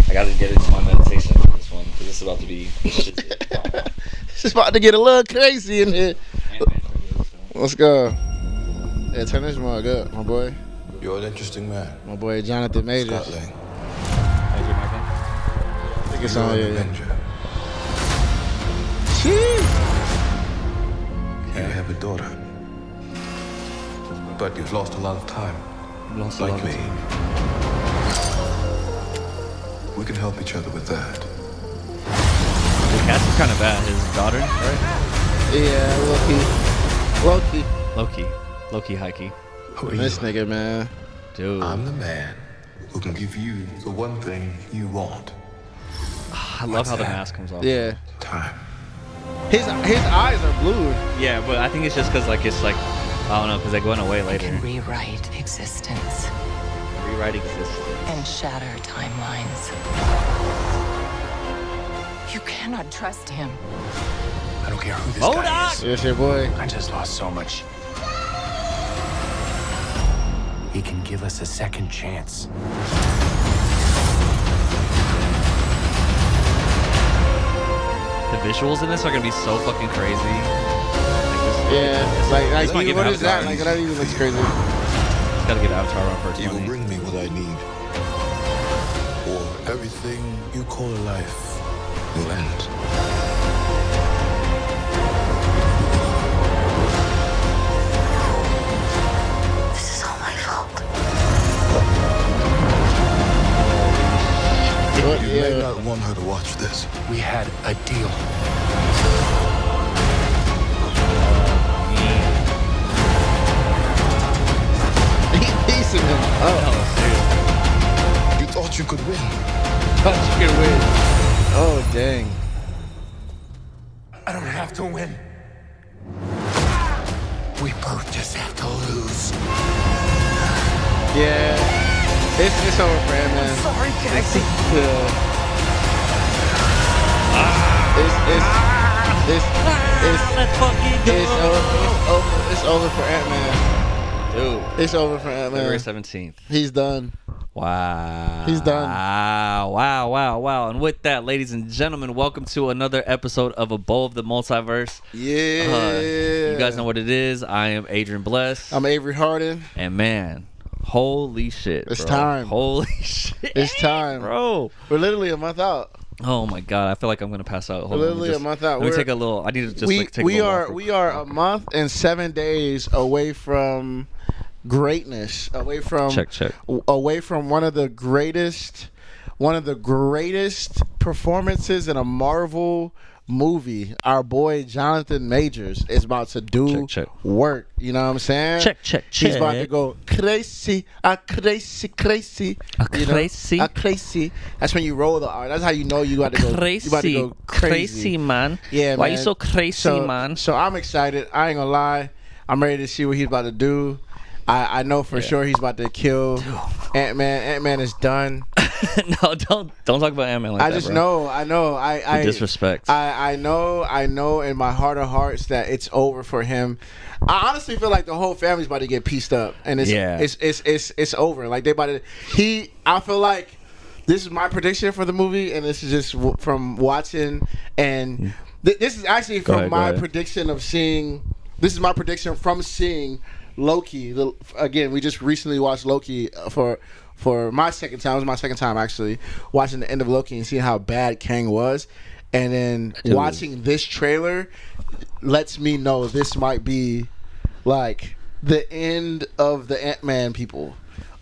I gotta get into my meditation for this one because this is about to be. It's about to get a little crazy in here. Let's go. Yeah, turn this mug up, my boy. You're an interesting man. My boy Jonathan Majors. Scotland. I think it's You're on an here. avenger. You have a daughter. But you've lost a lot of time. Like me. We can help each other with that. The cast is kind of bad. His daughter, right? Yeah, Low-key, high-key. Who are you? This nigga, man. Dude. I'm the man who can give you the one thing you want. I love how the mask comes off. Yeah. Time. His eyes are blue. Yeah, but I think it's just because, like, it's like, I don't know, because they're going away later. Can rewrite existence Rewrite existence. and shatter timelines. You cannot trust him. I don't care who this Hold guy on! is. Yes, your boy. I just lost so much. He can give us a second chance. The visuals in this are gonna be so fucking crazy. Yeah, like This might give what out is that? time. Like that even looks crazy. Just gotta get Avatar on first. You will money. bring me what I need. Or everything you call a life will end. This is all my fault. You may not want her to watch this. We had a deal. Piecing him up. You thought you could win. Thought you could win. Oh dang. I don't have to win. We both just have to lose. Yeah. It's over for him, man. Sorry, Cassie. Let's fucking go. It's over for Ant-Man. Dude. It's over for Ant-Man. February 17th. He's done. Wow. He's done. Wow. And with that, ladies and gentlemen, welcome to another episode of ABOV The Multi-verse. Yeah. You guys know what it is. I am Adrian Blest. I'm Avery Harden. And man, holy shit. It's bro. time. Holy shit. It's time. Bro. We're literally a month out. Oh my God. I feel like I'm going to pass out. Hold on, Literally let me a month out. Let me take a little. I need to just take a we little are walk. we are a month and 7 days away from greatness, away from Check. away from one of the greatest performances in a Marvel movie. Our boy Jonathan Majors is about to do Check. work. You know what I'm saying? Check. He's about to go crazy. Crazy. Crazy. That's when you roll the R. That's how you know you got to go. You about to go crazy. man. Yeah, Why man. you so crazy, man? So I'm excited. I ain't gonna lie. I'm ready to see what he's about to do. I know for sure he's about to kill Ant-Man. Ant-Man is done. No, don't talk about Ant-Man like that, I just bro. know. I disrespect. I know in my heart of hearts that it's over for him. I honestly feel like the whole family's about to get pieced up, and it's over. Like they about to. I feel like this is my prediction for the movie, and this is just from watching, and this is actually from my prediction of seeing. This is my prediction from seeing Loki. Again, we just recently watched Loki for my second time. It was my second time actually watching the end of Loki and seeing how bad Kang was, and then watching this trailer lets me know this might be like the end of the Ant-Man people.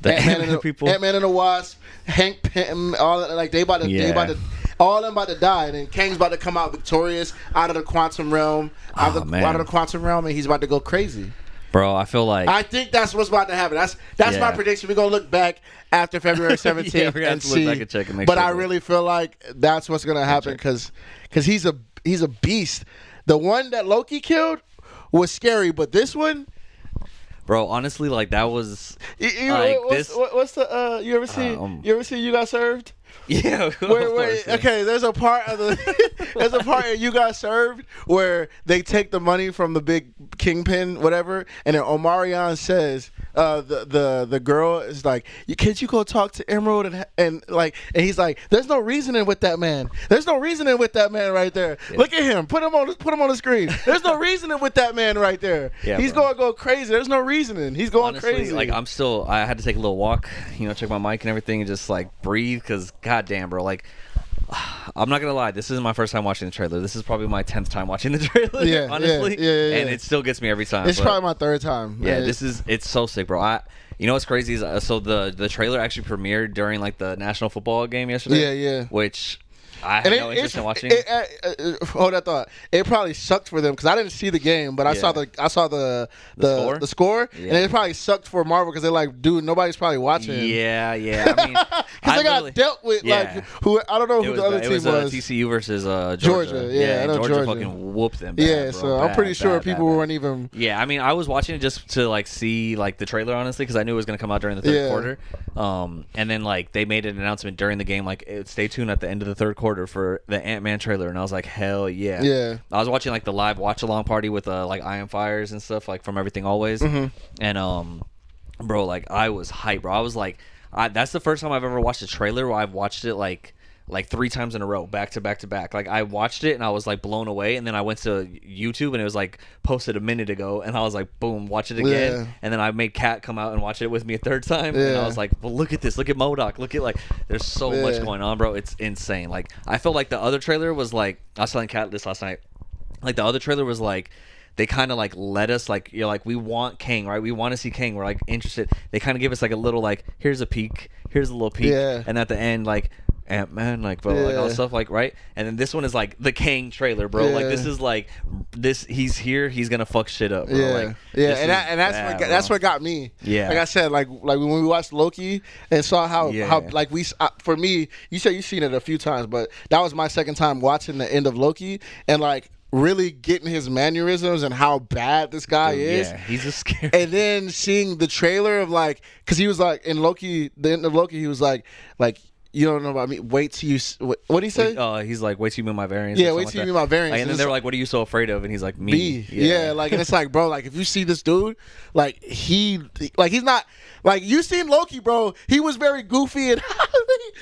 Ant-Man and the Wasp, Hank Pym, all like they about to all of them about to die, and then Kang's about to come out victorious out of the quantum realm, out of the quantum realm, and he's about to go crazy. Bro, I feel like I think that's what's about to happen. That's my prediction. We're gonna look back after February 17th and see. Look back and check and make but sure I really feel like that's what's gonna happen because he's a beast. The one that Loki killed was scary, but this one, bro, honestly, like that was what's the you ever see You Got Served? Yeah. Okay, there's a part of in You Got Served where they take the money from the big kingpin, whatever, and then Omarion says, the girl is like, can't you go talk to Emerald and he's like, there's no reasoning with that man. There's no reasoning with that man right there. Yeah. Look at him. Put him on the screen. There's no reasoning with that man right there. Yeah, he's going to go crazy. There's no reasoning. He's going crazy. Like I had to take a little walk, check my mic and everything, and just like breathe, because goddamn, bro, like. I'm not gonna lie, this isn't my first time watching the trailer. This is probably my 10th time watching the trailer, honestly. Yeah. And it still gets me every time. It's probably my 3rd time. Yeah, it's so sick, bro. What's crazy is so the trailer actually premiered during like the national football game yesterday. Yeah. Which I had no interest in watching. Hold that thought. It probably sucked for them because I didn't see the game, but I saw the score, and it probably sucked for Marvel because they're like, dude, nobody's probably watching. Yeah. I mean, because they got dealt with like who I don't know who the other team was. TCU versus Georgia. Yeah, I know Georgia fucking whooped them. Bad, so I'm pretty sure people weren't even. Yeah, I mean, I was watching it just to like see like the trailer, honestly, because I knew it was gonna come out during the third quarter. And then like they made an announcement during the game, like stay tuned at the end of the third quarter for the Ant-Man trailer, and I was like, hell yeah. Yeah. I was watching like the live watch along party with like I Am Fires and stuff, like from Everything Always. And bro, like I was hyped, bro. I was like, that's the first time I've ever watched a trailer where I've watched it like 3 times in a row, back to back to back. Like I watched it and I was like blown away, and then I went to YouTube and it was like posted a minute ago, and I was like, boom, watch it again. Yeah. And then I made Kat come out and watch it with me a 3rd time, and I was like, well, look at this, look at MODOK, look at like, there's so much going on, bro. It's insane. Like I felt like the other trailer was like, I was telling Kat this last night, like the other trailer was like, they kind of like let us like, you're like, we want Kang, right? We want to see Kang. We're like interested. They kind of give us like a little like, here's a peek, here's a little peek, and at the end like Ant-Man, like bro, like all stuff, like right. And then this one is like the Kang trailer, bro. Like this is like he's here, he's gonna fuck shit up, bro. Like, that's what got me. Yeah, like I said, like when we watched Loki and saw how like for me, you said you've seen it a few times, but that was my 2nd time watching the end of Loki, and like really getting his mannerisms and how bad this guy is. Yeah, he's a scary. And then seeing the trailer of like, because he was like in Loki, the end of Loki, he was like. You don't know about me. Wait till you. What did he say? He's like, wait till you meet my variants. Yeah, wait till you meet my variants. Like, and then they're like, what are you so afraid of? And he's like, me. Yeah, like, and it's like, bro, like if you see this dude, like he's not like, you seen Loki, bro. He was very goofy and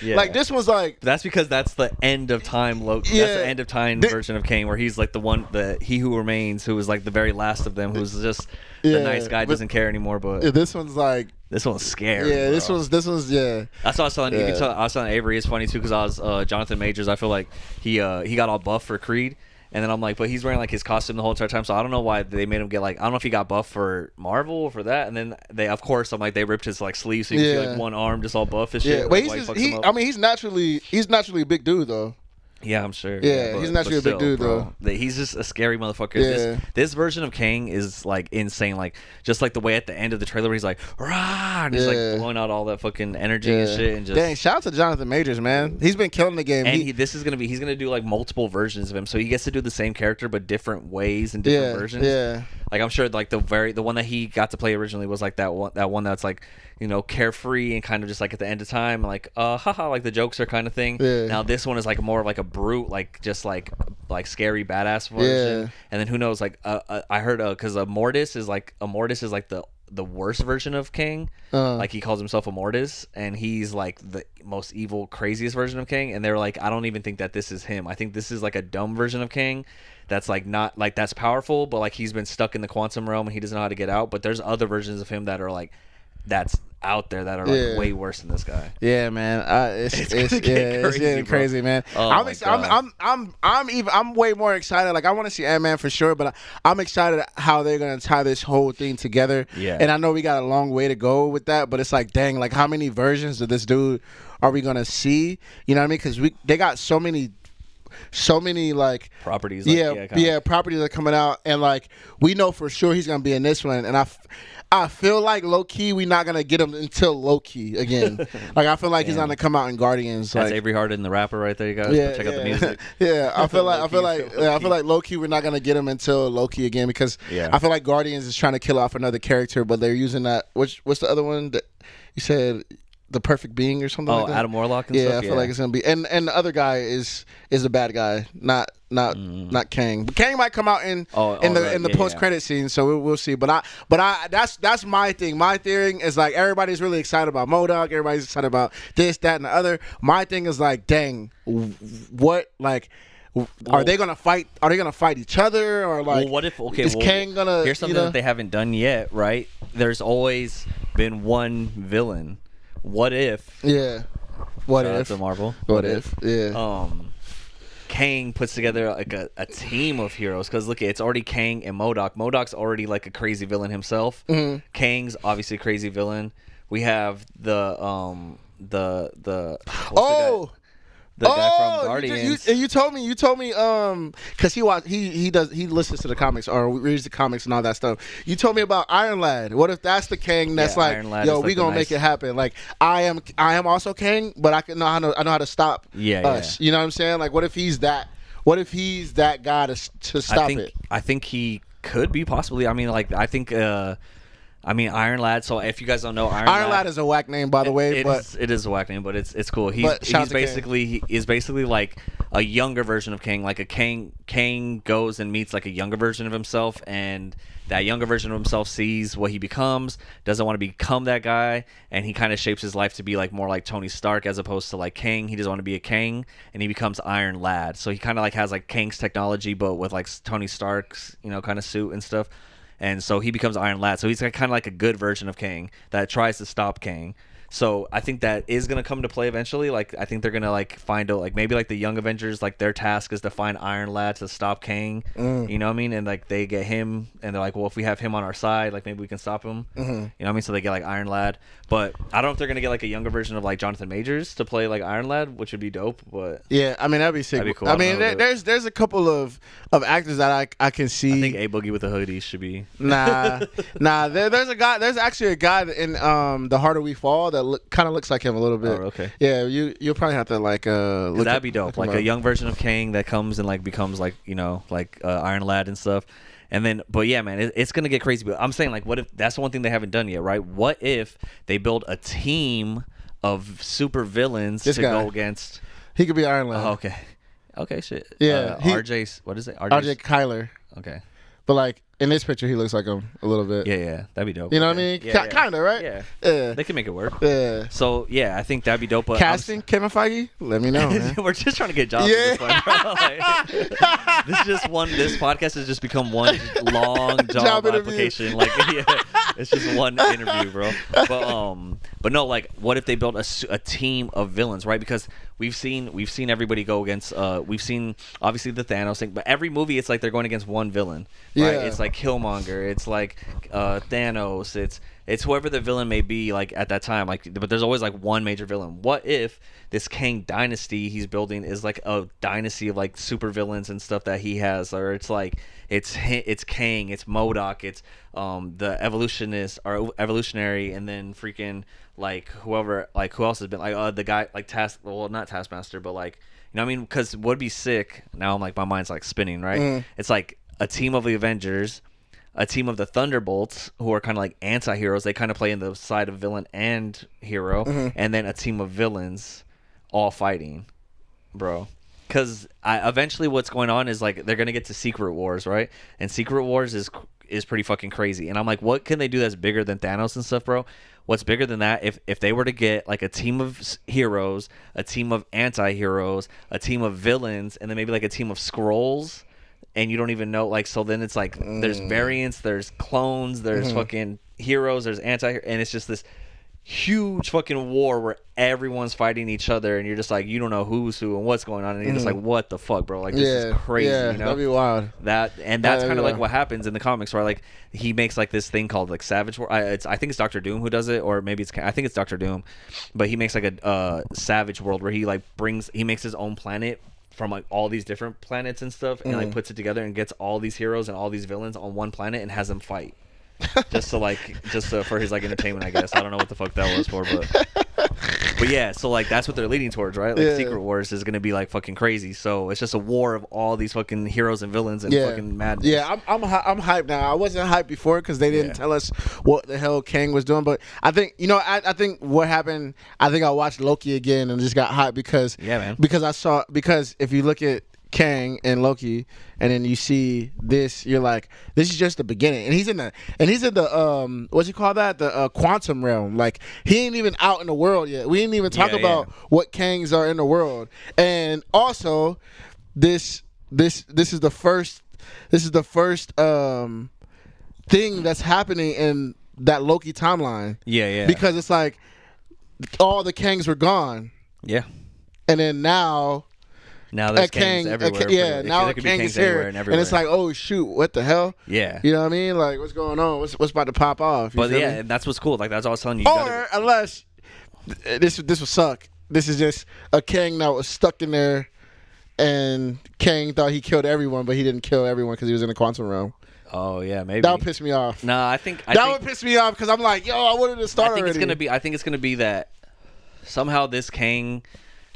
like this was like. That's because that's the end of time Loki. Yeah, that's the end of time version of Kang, where he's like the one, he who remains, who was like the very last of them, who's just the nice guy, doesn't care anymore. But this one's like. This one's scary. Yeah, bro. this one's yeah. That's what I was telling you. I was telling Avery, it's funny too, because I was Jonathan Majors. I feel like he got all buff for Creed, and then I'm like, but he's wearing like his costume the whole entire time, so I don't know why they made him get like, I don't know if he got buff for Marvel or for that, and then they, of course, I'm like, they ripped his like sleeve, so you can see like one arm just all buff and shit. Yeah, but I mean, he's naturally a big dude though. Yeah, I'm sure. Yeah, he's naturally a big dude, bro, though. He's just a scary motherfucker. Yeah. This version of Kang is like insane. Like just like the way at the end of the trailer, he's like, rah, and he's like blowing out all that fucking energy and shit. And just dang, shout out to Jonathan Majors, man. He's been killing the game. And he's gonna do like multiple versions of him, so he gets to do the same character but different ways and different versions. Yeah. Like I'm sure like the one that he got to play originally was like that one that's like, carefree and kind of just like at the end of time, like haha, like the jokester kind of thing. Yeah. Now this one is like more of like a brute, like just like scary badass version. Yeah. And then who knows, like I heard because a Mortis is like the worst version of Kang. Like he calls himself a Mortis, and he's like the most evil, craziest version of Kang. And they're like, I don't even think that this is him. I think this is like a dumb version of Kang that's like not like that's powerful, but like he's been stuck in the quantum realm and he doesn't know how to get out. But there's other versions of him that are like that's out there that are like way worse than this guy. Yeah, man. It's getting crazy, man. Oh, I'm way more excited. Like I want to see Ant-Man for sure, but I'm excited how they're gonna tie this whole thing together. Yeah. And I know we got a long way to go with that, but it's like, dang, like how many versions of this dude are we gonna see? You know what I mean? Because they got so many like properties. Like, properties are coming out, and like we know for sure he's gonna be in this one, and I feel like low key we're not gonna get him until Loki again. Like I feel like he's gonna come out in Guardians. That's like, Avery Harden, the rapper, right there. You guys check out the music. I feel like low key we're not gonna get him until Loki again, because I feel like Guardians is trying to kill off another character, but they're using that. What's the other one that you said? the perfect being or something Oh, like that. Adam Warlock and yeah, stuff. I feel like it's gonna be. And the other guy is a bad guy, not Kang. But Kang might come out in the post credit scene, so we'll see. But that's my thing. My theory is like everybody's really excited about MODOK. Everybody's excited about this, that, and the other. My thing is like, dang, what like. Are they gonna fight? Are they gonna fight each other, or like? What if? Okay, is Kang gonna? Here's something that they haven't done yet, right? There's always been one villain. What if? Yeah. What if? The Marvel. What if? Yeah. Kang puts together like a team of heroes, because look, it's already Kang and MODOK. MODOK's already like a crazy villain himself. Mm-hmm. Kang's obviously a crazy villain. We have the guy from Guardians. You told me, because he listens to the comics or reads the comics and all that stuff. You told me about Iron Lad. What if that's the Kang that's yo, we gonna make it happen? Like I am also Kang, but I know how to stop us. Yeah. You know what I'm saying? Like what if he's that? What if he's that guy to stop it? I think he could be possibly. I mean, like I think. Iron Lad. So if you guys don't know, Iron Lad is a whack name, by the way. It is a whack name, but it's cool. He is basically like a younger version of Kang. Like a Kang goes and meets like a younger version of himself, and that younger version of himself sees what he becomes, doesn't want to become that guy, and he kind of shapes his life to be like more like Tony Stark as opposed to like Kang. He doesn't want to be a Kang, and he becomes Iron Lad. So he kind of like has like Kang's technology, but with like Tony Stark's kind of suit and stuff. And so he becomes Iron Lad. So he's kind of like a good version of Kang that tries to stop Kang. So I think that is going to come to play eventually. Like I think they're going to like find out, like maybe like the Young Avengers, like their task is to find Iron Lad to stop Kang. You know what I mean? And like they get him, and they're like, well, if we have him on our side, like maybe we can stop him. You know what I mean? So they get like Iron Lad. But I don't know if they're going to get like a younger version of like Jonathan Majors to play like Iron Lad, which would be dope. But yeah, I mean that'd be sick. That'd be cool. I mean there's a couple of actors that I can see. I think A Boogie with the hoodie should be. Nah. There's actually a guy in The Harder We Fall that kind of looks like him a little bit. Oh, okay. Yeah, you'll probably have to like look. That'd be dope. Like a young version of Kang that comes and like becomes like Iron Lad and stuff. And then, but yeah, man, it's gonna get crazy. But I'm saying, like, what if that's the one thing they haven't done yet, right? What if they build a team of super villains to go against? He could be Iron Lad. Oh, okay, shit. Yeah, RJ. What is it? RJ Kyler. Okay. But like in this picture, he looks like him a little bit. Yeah, that'd be dope. You know what I mean? Yeah. Kind of, right? Yeah. They can make it work. Yeah. So yeah, I think that'd be dope. But casting Kevin Feige, let me know. Man. We're just trying to get jobs. At this point, bro. Like, this podcast has just become one long job application. Like, yeah, it's just one interview, bro. But no, like, what if they built a team of villains, right? Because we've seen everybody go against. We've seen obviously the Thanos thing, but every movie it's like they're going against one villain, right? Yeah. It's like Killmonger, it's like Thanos, it's whoever the villain may be, like at that time, like, but there's always like one major villain. What if this Kang dynasty he's building is like a dynasty of like super villains and stuff that he has, or it's like it's Kang, it's MODOK, it's the evolutionist or evolutionary, and then freaking like whoever, like who else has been like the guy like not Taskmaster, but like, you know what I mean? Because would be sick. Now I'm like, my mind's like spinning, right? It's like a team of the Avengers, a team of the Thunderbolts, who are kind of like anti-heroes. They kind of play in the side of villain and hero. And then a team of villains all fighting, bro. Because eventually what's going on is like they're going to get to Secret Wars, right? And Secret Wars is pretty fucking crazy. And I'm like, what can they do that's bigger than Thanos and stuff, bro? What's bigger than that? If they were to get like a team of heroes, a team of anti-heroes, a team of villains, and then maybe like a team of Skrulls, and you don't even know, like, so then it's like there's variants, there's clones, there's fucking heroes, there's and it's just this huge fucking war where everyone's fighting each other, and you're just like, you don't know who's who and what's going on, and you're just like, what the fuck, bro? Like, this is crazy. You know? That'd be wild. That's kind of like what happens in the comics, where like he makes like this thing called like Savage War. I think it's Dr. Doom who does it, or maybe I think it's Dr. Doom, but he makes like a Savage World where he like he makes his own planet from like all these different planets and stuff, and like puts it together and gets all these heroes and all these villains on one planet and has them fight. just for his like entertainment, I guess. I don't know what the fuck that was for, but But yeah, so like that's what they're leading towards, right? Like Yeah. Secret Wars is gonna be like fucking crazy. So it's just a war of all these fucking heroes and villains and fucking madness. Yeah, I'm hyped now. I wasn't hyped before because they didn't tell us what the hell Kang was doing. But I think I think what happened. I think I watched Loki again and just got hyped because because if you look at Kang and Loki, and then you see this, you're like, this is just the beginning. And he's in the what's you call that? The quantum realm. Like he ain't even out in the world yet. We ain't even talk about what Kangs are in the world. And also, this is the first thing that's happening in that Loki timeline. Yeah. Because it's like all the Kangs were gone. Yeah. And then now there's Kangs everywhere. Now there could be Kang Kangs is here, and it's like, oh shoot, what the hell? Yeah, you know what I mean? Like, what's going on? What's about to pop off? But yeah, and that's what's cool. Like that's all I was telling you. Unless this will suck. This is just a Kang that was stuck in there, and Kang thought he killed everyone, but he didn't kill everyone because he was in the quantum realm. Oh yeah, maybe that would piss me off. No, I think that would piss me off because I'm like, yo, I wanted to start I think already. I think it's gonna be that somehow this Kang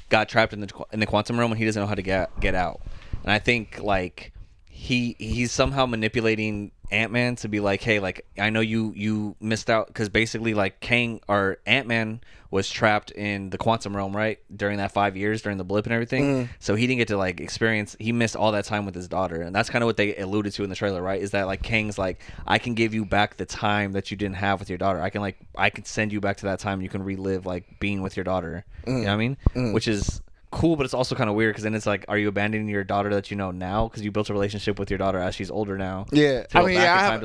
got trapped in the quantum realm and he doesn't know how to get out. And I think like he's somehow manipulating Ant-Man to be like, hey, like I know you missed out because basically like Kang or Ant-Man was trapped in the quantum realm, right, during that 5 years during the blip and everything. So he didn't get to like experience. He missed all that time with his daughter, and that's kind of what they alluded to in the trailer, right? Is that like Kang's like, I can give you back the time that you didn't have with your daughter. I can send you back to that time. And you can relive like being with your daughter. You know what I mean? Which is cool, but it's also kind of weird because then it's like, are you abandoning your daughter that you know now because you built a relationship with your daughter as she's older now? Yeah, I mean, I have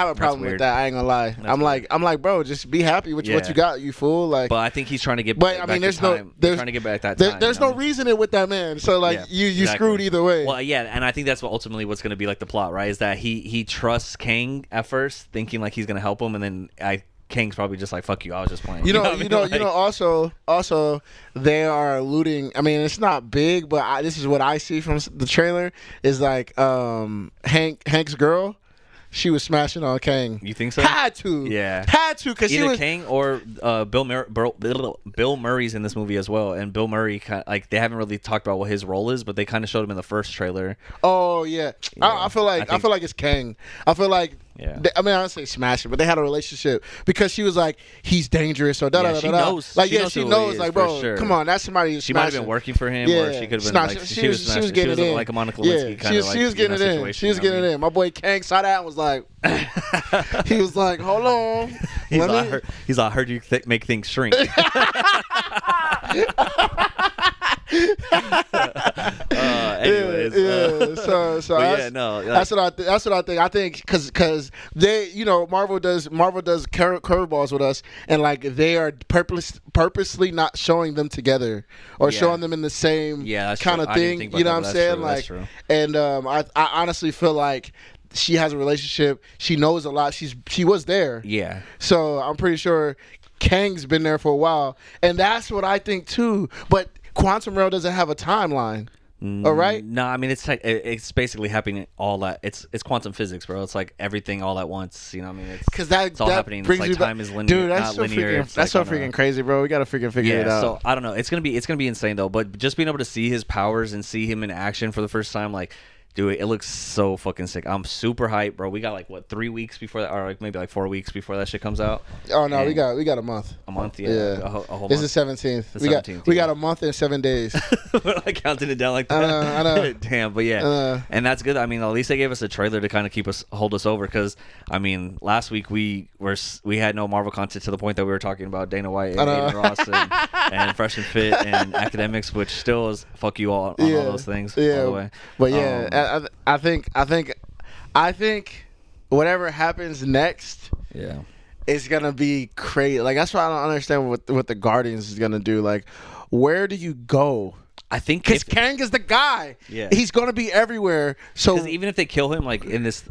a problem with that. I ain't gonna lie. I'm like, bro, just be happy with what you got, you fool. Like, but I think he's trying to get. But I mean, there's trying to get back that time. There's no reasoning with that man. So like, you screwed either way. Well, yeah, and I think that's ultimately what's gonna be like the plot, right? Is that he trusts Kang at first, thinking like he's gonna help him, and then Kang's probably just like, fuck you, I was just playing. Also, they are alluding. I mean, it's not big, but this is what I see from the trailer. Is like Hank's girl. She was smashing on Kang. You think so? Had to. Yeah. Had to because she was Kang or Bill Murray's in this movie as well, and Bill Murray like they haven't really talked about what his role is, but they kind of showed him in the first trailer. Oh yeah. I feel like it's Kang. I feel like. Yeah. I mean, I don't say smashing, but they had a relationship because she was like, he's dangerous or she knows. Like, she knows, like, bro, sure. come on, that's somebody. She might have been working for him, or she could have been like, she was getting it in. Like a Monica Lewinsky kind of like. She was getting it in. She was getting it in. My boy Kang saw that and was like, he was like, hold on. He's like, I heard you make things shrink. Anyways, that's what I think. I think because they, Marvel does curveballs with us, and like they are purposely not showing them together or showing them in the same kind of thing. You know what I'm saying? Like, and I honestly feel like she has a relationship. She knows a lot. She was there. Yeah. So I'm pretty sure Kang's been there for a while, and that's what I think too. But Quantum Realm doesn't have a timeline. All right. No, I mean it's basically happening all that. It's quantum physics, bro. It's like everything all at once. You know what I mean? It's because it's all happening. Brings it's like time is linear. Dude, that's not so linear. That's so freaking crazy, bro. We gotta figure it out. So I don't know. It's gonna be insane though. But just being able to see his powers and see him in action for the first time, like. Dude, it looks so fucking sick. I'm super hyped, bro. We got like 3 weeks before that, or like maybe like 4 weeks before that shit comes out. Oh no, we got a month. A month, yeah. A whole month. It's the 17th. We got a month and 7 days. We're like counting it down like that. I know. Damn, but yeah, and that's good. I mean, at least they gave us a trailer to kind of hold us over. Because I mean, last week we had no Marvel content to the point that we were talking about Dana White and Aiden Ross and Fresh and Fit and Academics, which still is fuck you all on all those things. Yeah, by the way. But yeah. I think whatever happens next, is gonna be crazy. Like that's why I don't understand what the Guardians is gonna do. Like, where do you go? I think because Kang is the guy. Yeah, he's gonna be everywhere. So even if they kill him, like in this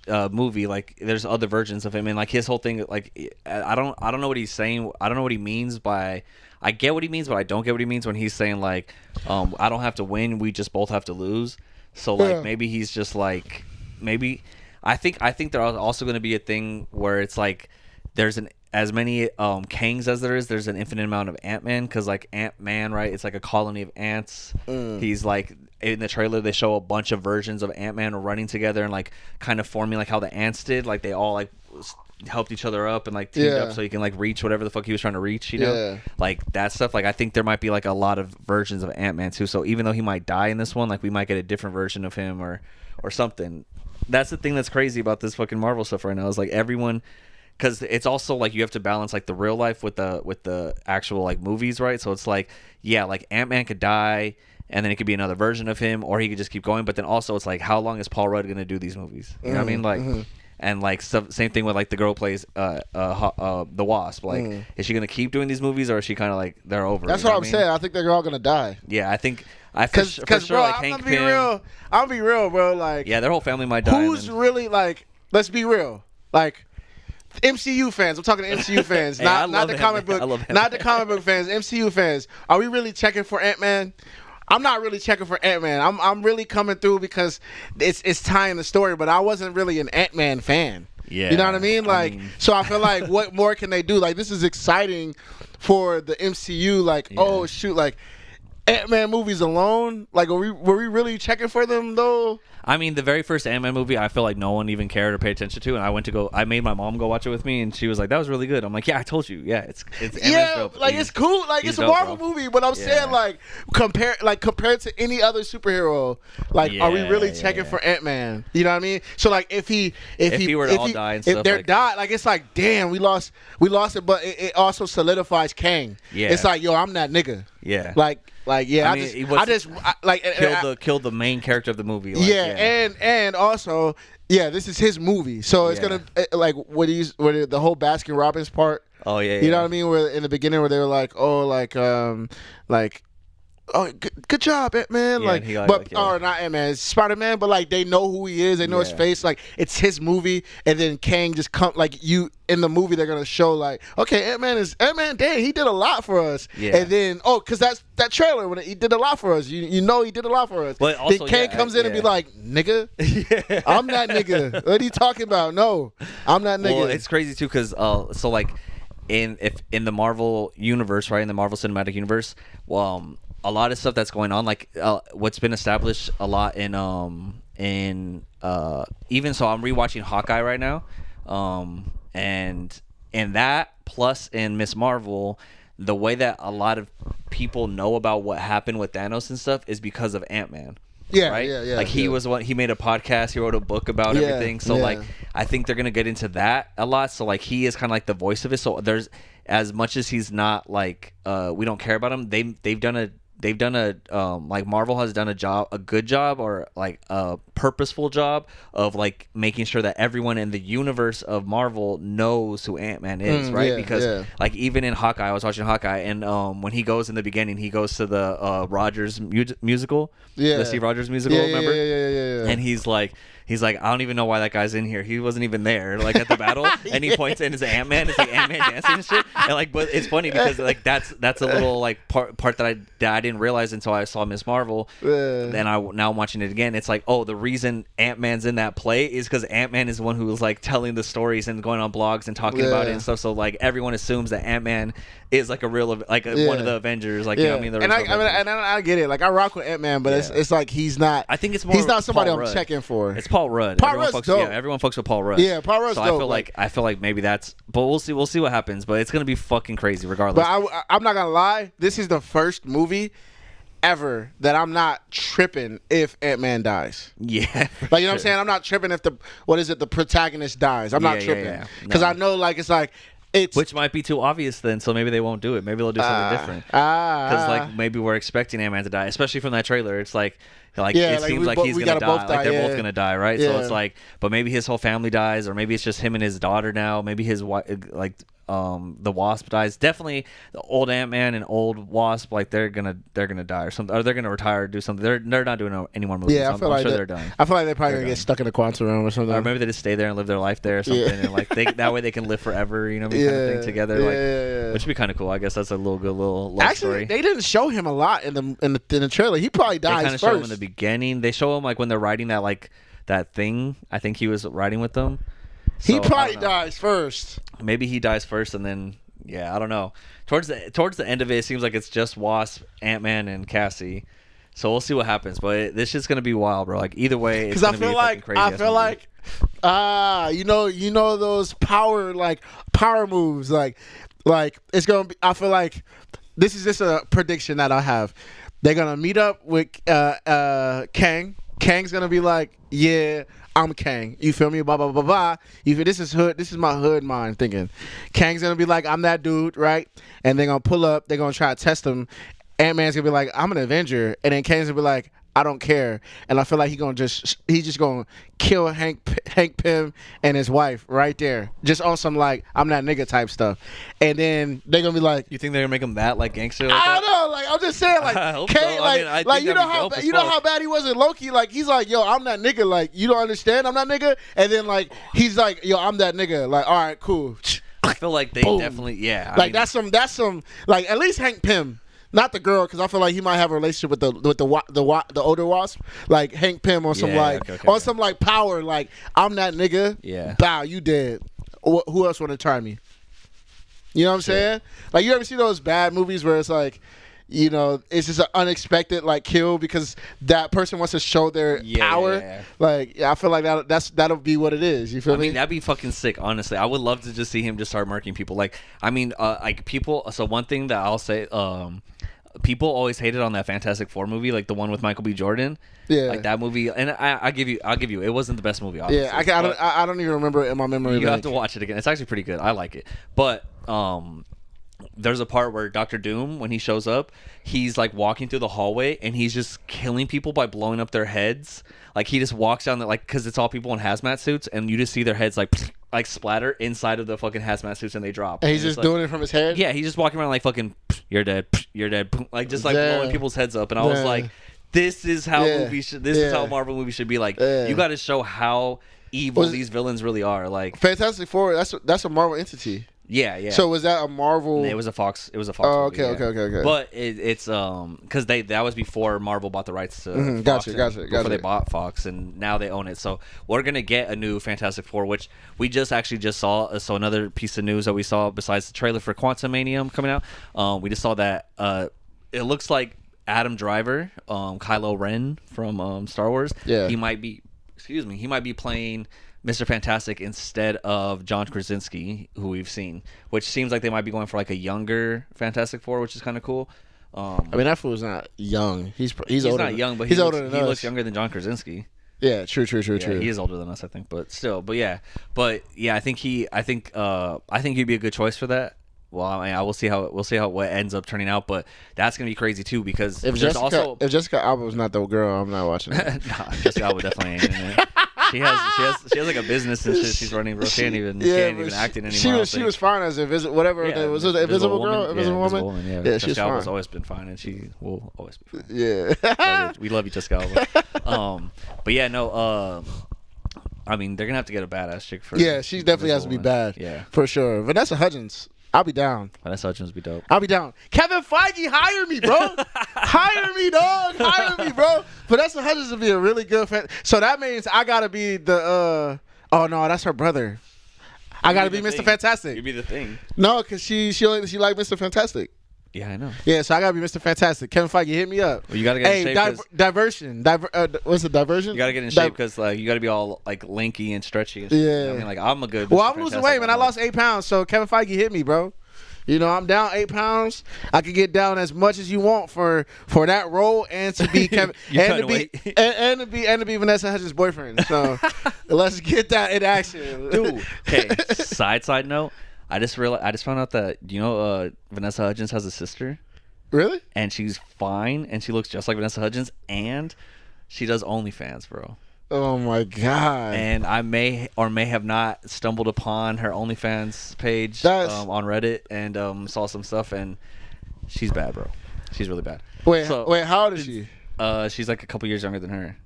movie, like there's other versions of him, and like his whole thing, like I don't know what he's saying. I don't know what he means by. I get what he means, but I don't get what he means when he's saying like, I don't have to win. We just both have to lose. So like maybe he's just like I think there's also going to be a thing where it's like there's as many Kangs as there is, there's an infinite amount of Ant-Man, because like Ant-Man, right? It's like a colony of ants. He's like, in the trailer they show a bunch of versions of Ant-Man running together and like kind of forming like how the ants did, like they all like helped each other up and like teamed up so he can like reach whatever the fuck he was trying to reach, you know? Like that stuff. Like I think there might be like a lot of versions of Ant-Man too, so even though he might die in this one, like we might get a different version of him or something. That's the thing that's crazy about this fucking Marvel stuff right now, is like everyone, because it's also like you have to balance like the real life with the actual like movies, right? So it's like, yeah, like Ant-Man could die and then it could be another version of him, or he could just keep going, but then also it's like, how long is Paul Rudd gonna do these movies? You know what I mean? Like and like same thing with like the girl who plays the Wasp. Like is she gonna keep doing these movies, or is she kind of like they're over? That's what I'm saying. I think they're all gonna die. Yeah, I think for sure, bro, like I'm Hank gonna be real. I'm gonna be real, bro. Like, yeah, their whole family might die. Who's really like? Let's be real. Like, MCU fans. I'm talking to MCU fans, Hey, not the comic book, not the comic book fans. MCU fans. Are we really checking for Ant-Man? I'm not really checking for Ant-Man. I'm really coming through because it's tying the story. But I wasn't really an Ant-Man fan. Yeah, you know what I mean? Like, so I feel like what more can they do? Like, this is exciting for the MCU. Like, oh shoot, like Ant-Man movies alone. Like, were we really checking for them though? I mean, the very first Ant-Man movie, I feel like no one even cared or paid attention to, and I made my mom go watch it with me, and she was like, "That was really good." I'm like, "Yeah, I told you, yeah, it's yeah, dope. like it's cool, like it's a Marvel movie." But I'm saying, like compared to any other superhero, like are we really checking for Ant-Man? You know what I mean? So like if he were to all die and stuff, if they're died, like it's like, damn, we lost it, but it also solidifies Kang. Yeah, it's like, yo, I'm that nigga. Yeah, like yeah, I killed the main character of the movie. Like, and also, yeah, this is his movie, so it's gonna like what the whole Baskin Robbins part. Oh yeah, you know what I mean? Where in the beginning, where they were like, oh, oh, good job, Ant-Man. Yeah, or not Ant-Man, it's Spider-Man, but like they know who he is, they know his face, like it's his movie, and then Kang just come like you in the movie. They're gonna show like, okay, Ant-Man. Dang, he did a lot for us. Yeah. And then because that's that trailer when he did a lot for us. You know he did a lot for us. But also, then Kang comes in and be like, nigga, I'm that nigga. What are you talking about? No, I'm that nigga. Well, it's crazy too because so like in the Marvel universe, right, in the Marvel Cinematic Universe, a lot of stuff that's going on, like what's been established a lot in even so I'm rewatching Hawkeye right now, and that plus in Miss Marvel, the way that a lot of people know about what happened with Thanos and stuff is because of Ant-Man. Yeah, right? Yeah. Like he made a podcast, he wrote a book about everything. So like I think they're gonna get into that a lot. So like he is kind of like the voice of it. So there's, as much as he's not like we don't care about him, they've done a like Marvel has done a good job, or like a purposeful job of like making sure that everyone in the universe of Marvel knows who Ant-Man is, right? Because like even in Hawkeye, I was watching Hawkeye, and when he goes in the beginning, he goes to the Rogers musical, the Steve Rogers musical, remember? Yeah. And he's like, I don't even know why that guy's in here. He wasn't even there, like at the battle. And he points in as Ant-Man. It's like Ant-Man dancing and shit. And like, but it's funny because like that's a little like part that I didn't realize until I saw Miss Marvel. And now I'm watching it again. It's like, oh, the reason Ant-Man's in that play is because Ant-Man is the one who was like telling the stories and going on blogs and talking about it and stuff. So like everyone assumes that Ant-Man is like a real one of the Avengers. Like you know what I mean? I get it. Like I rock with Ant-Man, but it's like he's not. I think it's more. He's not somebody Paul I'm Rudd. checking for. It's Paul Rudd. Everyone fucks with Paul Rudd. Yeah, Paul Rudd's so dope. I feel like maybe that's. But we'll see what happens. But it's gonna be fucking crazy regardless. But I'm not gonna lie. This is the first movie ever that I'm not tripping if Ant-Man dies. Yeah. Like, you know what I'm saying? I'm not tripping if the protagonist dies. I'm not tripping. Because I know, like, it's like, which might be too obvious then, so maybe they won't do it. Maybe they'll do something different. Because, like, maybe we're expecting Ant-Man to die, especially from that trailer. It's like it seems like he's going to die. Like, they're both going to die, right? So it's like, but maybe his whole family dies, or maybe it's just him and his daughter now. Maybe his wife, like, the Wasp dies. Definitely the old Ant-Man and old Wasp, like they're gonna die or something, or they're gonna retire or do something. They're not doing any more movies. Yeah, I'm sure they're done. I feel like they're probably gonna get stuck in the quantum realm or something. Or maybe they just stay there and live their life there or something, and like that way they can live forever. You know, kind of thing together. Which would be kind of cool. I guess that's a good little love story. They didn't show him a lot in the trailer. He probably dies They kind of show him in the beginning. They show him like when they're riding that thing. I think he was riding with them. He So, I probably don't know. dies first. Maybe he dies first, and then I don't know. Towards the end of it, it seems like it's just Wasp, Ant-Man, and Cassie. So we'll see what happens. But this shit's gonna be wild, bro. Like either way, it's Because gonna be a fucking crazy. I feel like you know those power moves like it's gonna be. I feel like this is just a prediction that I have. They're gonna meet up with Kang. Kang's gonna be like, yeah, I'm Kang. You feel me? Blah blah blah blah. You feel, this is my hood mind thinking. Kang's gonna be like, I'm that dude, right? And they're gonna pull up. They're gonna try to test him. Ant-Man's gonna be like, I'm an Avenger, and then Kang's gonna be like, I don't care. And I feel like he's just gonna kill Hank Pym and his wife right there, just on some like I'm that nigga type stuff. And then they're gonna be like, you think they're gonna make him that like gangster? Like I that? don't know. Like I'm just saying, like I hope Kang, so. like, I mean, like think you know that'd be how dope as how fuck. bad he was in Loki. Like he's like, yo, I'm that nigga. Like you don't understand, I'm that nigga. And then like he's like, yo, I'm that nigga. Like all right, cool. I feel like they Boom. definitely I Like mean, that's some like at least Hank Pym. Not the girl, because I feel like he might have a relationship with the older Wasp, like Hank Pym on some some like power, like I'm that nigga. Yeah. Bow, you dead. Who else want to try me? You know what I'm saying? Like you ever see those bad movies where it's like, you know, it's just an unexpected like kill because that person wants to show their power. Yeah. Like I feel like that'll be what it is. You feel I me? mean, that'd be fucking sick, honestly. I would love to just see him just start murking people. Like, I mean, like people. So one thing that I'll say, people always hated on that Fantastic Four movie, like the one with Michael B. Jordan. Yeah. Like that movie, and I'll give you, it wasn't the best movie. Obviously, Yeah, I don't even remember it in my memory. You have to watch it again. It's actually pretty good. I like it, but there's a part where Doctor Doom, when he shows up, he's like walking through the hallway and he's just killing people by blowing up their heads. Like he just walks down because it's all people in hazmat suits, and you just see their heads like splatter inside of the fucking hazmat suits, and they drop. And he's just doing it from his head. Yeah, he's just walking around like fucking, you're dead, like just like Damn. blowing people's heads up. And I was like, this is how movies should. This is how Marvel movies should be. Like you got to show how evil these villains really are. Like Fantastic Four, that's a Marvel entity. Yeah. So was that a Marvel? It was a Fox. It was a Fox. Oh, movie, okay. But it's because that was before Marvel bought the rights to Fox. Gotcha. Before they bought Fox, and now they own it. So we're gonna get a new Fantastic Four, which we just saw. So another piece of news that we saw besides the trailer for Quantumania coming out, we just saw that it looks like Adam Driver, Kylo Ren from Star Wars. Yeah. He might be playing Mr. Fantastic instead of John Krasinski, who we've seen, which seems like they might be going for like a younger Fantastic Four, which is kind of cool. I mean, that fool's not young. He's older. Not young, but he's older than he us. looks younger than John Krasinski. Yeah, true. Yeah, he is older than us, I think, but still, I think he'd be a good choice for that. Well, I mean, we'll see how what ends up turning out, but that's gonna be crazy too because if Jessica Alba's not the girl, I'm not watching it. Nah, Jessica Alba definitely ain't in it. She has like a business and shit she's running, bro. She ain't even acting anymore. She was fine as Invisible Invisible Girl, Invisible Woman. Yeah, she's Jessica Alba's fine. always been fine, and she will always be fine. Yeah, we love you, Jessica Alba. But yeah, no. I mean, they're gonna have to get a badass chick for. Yeah, she definitely has to be bad. Yeah, for sure. Vanessa Hudgens, I'll be down. Vanessa Hudgens be dope. I'll be down. Kevin Feige, hire me, bro. Hire me, dog. Hire me, bro. Vanessa Hudgens would be a really good fan. So that means I gotta be the. Oh no, that's her brother. I gotta be Mr. Fantastic. You be the Thing. No, because she like Mr. Fantastic. Yeah, I know. Yeah, so I gotta be Mr. Fantastic. Kevin Feige, hit me up. Well, you gotta get in shape. Diversion. What's it? Diversion. You gotta get in shape because you gotta be all like lanky and stretchy. And shit. Yeah. You know what I mean, like I'm a good. Well, Mr. I'm losing Fantastic weight, man. I lost 8 pounds. So Kevin Feige, hit me, bro. You know, I'm down 8 pounds. I could get down as much as you want for that role and to be Kevin and to be Vanessa Hudgens' boyfriend. So let's get that in action, dude. Okay. Side note. I just found out that Vanessa Hudgens has a sister. Really? And she's fine, and she looks just like Vanessa Hudgens, and she does OnlyFans, bro. Oh my god! And I may or may have not stumbled upon her OnlyFans page on Reddit and saw some stuff, and she's bad, bro. She's really bad. Wait, how old is she? She's like a couple years younger than her.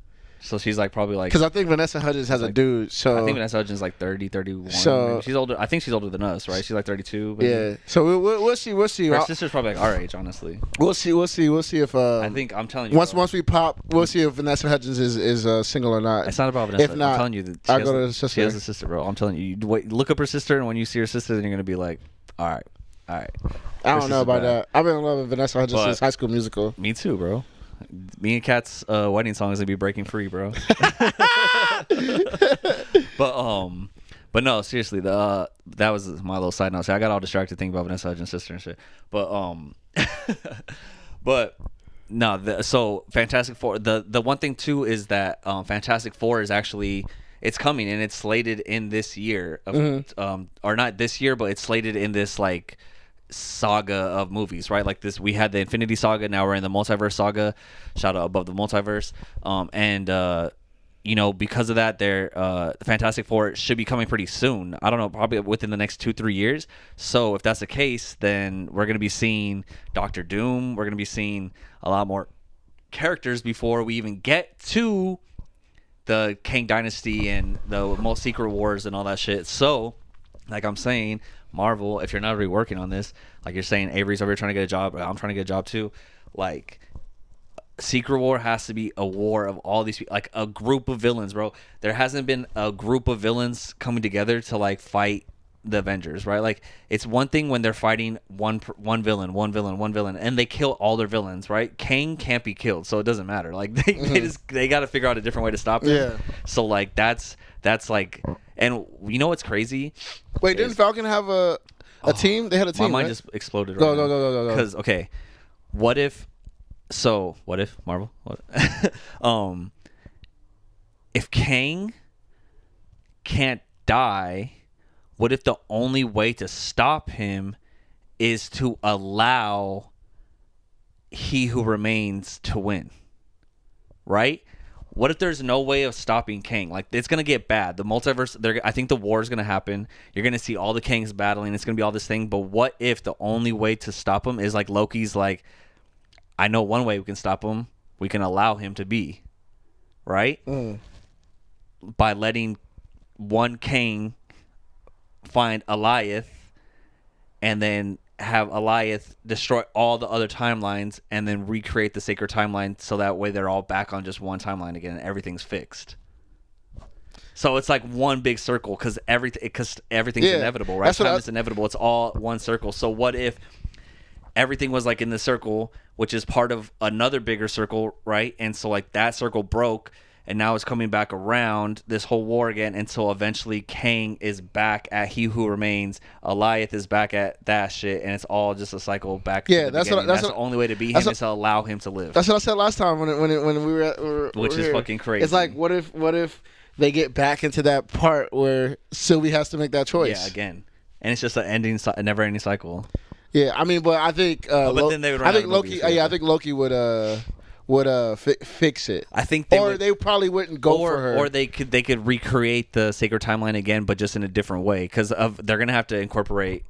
So she's like probably like. Because I think Vanessa Hudgens has a dude. So I think Vanessa Hudgens is like 30, 31. So she's older. I think she's older than us, right? She's like 32. Maybe. Yeah. So we'll see. Her sister's probably like our age, honestly. We'll see if. I think I'm telling you. Once we pop, we'll see if Vanessa Hudgens is single or not. It's not about Vanessa. If not, I'm telling you that I'll go to the sister. She has a sister, bro. I'm telling you. Wait, look up her sister, and when you see her sister, then you're gonna be like, all right. I don't know about that. I've been in love with Vanessa Hudgens since High School Musical. Me too, bro. Me and Kat's wedding song is gonna be "Breaking Free," bro. But no, seriously, that was my little side note. So I got all distracted thinking about Vanessa Hudgens' sister and shit. But no, so Fantastic Four. The one thing too is that Fantastic Four is actually. It's coming and it's slated in this year, or not this year, but it's slated in this like saga of movies, right? Like this, we had the Infinity Saga, now we're in the Multiverse Saga. Shout out Above the Multiverse, and you know, because of that, the Fantastic Four should be coming pretty soon. I don't know, probably within the next 2-3 years. So if that's the case, then we're gonna be seeing Doctor Doom. We're gonna be seeing a lot more characters before we even get to the Kang Dynasty and the most Secret Wars and all that shit. So, like I'm saying, Marvel, if you're not already working on this, like you're saying, Avery's over here trying to get a job, I'm trying to get a job too. Like, Secret War has to be a war of all these people, like a group of villains, bro. There hasn't been a group of villains coming together to like fight the Avengers, right? Like, it's one thing when they're fighting one villain, and they kill all their villains, right? Kang can't be killed, so it doesn't matter. Like they got to figure out a different way to stop him. Yeah. So like that's like, and you know what's crazy? Wait, didn't Falcon have a team? They had a team. My mind right? just exploded. Go. Because okay, what if Marvel? What? If Kang can't die. What if the only way to stop him is to allow He Who Remains to win? Right? What if there's no way of stopping Kang? Like, it's going to get bad. The multiverse, I think the war is going to happen. You're going to see all the Kangs battling. It's going to be all this thing. But what if the only way to stop him is like Loki's like, I know one way we can stop him. We can allow him to be. Right? By letting one Kang find Alioth and then have Alioth destroy all the other timelines and then recreate the sacred timeline so that way they're all back on just one timeline again and everything's fixed. So it's like one big circle because everything's inevitable, right? Time is inevitable. It's all one circle. So what if everything was like in the circle, which is part of another bigger circle, right? And so like that circle broke and now it's coming back around this whole war again until eventually Kang is back at He Who Remains, Alioth is back at that shit, and it's all just a cycle back. Yeah, to the that's the only way to beat him is to allow him to live. That's what I said last time when we were which is here. Fucking crazy. It's like what if they get back into that part where Sylvie has to make that choice? Yeah, again, and it's just a never-ending cycle. Yeah, I mean, but I think but then they would run out of Loki. movies, I think Loki would fix it. I think they probably wouldn't go for her. Or they could recreate the sacred timeline again, but just in a different way because they're gonna have to incorporate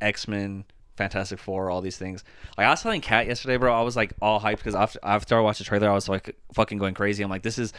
X-Men, Fantastic Four, all these things. Like I was telling Kat yesterday, bro, I was like all hyped because after I watched the trailer, I was like fucking going crazy. I'm like, this is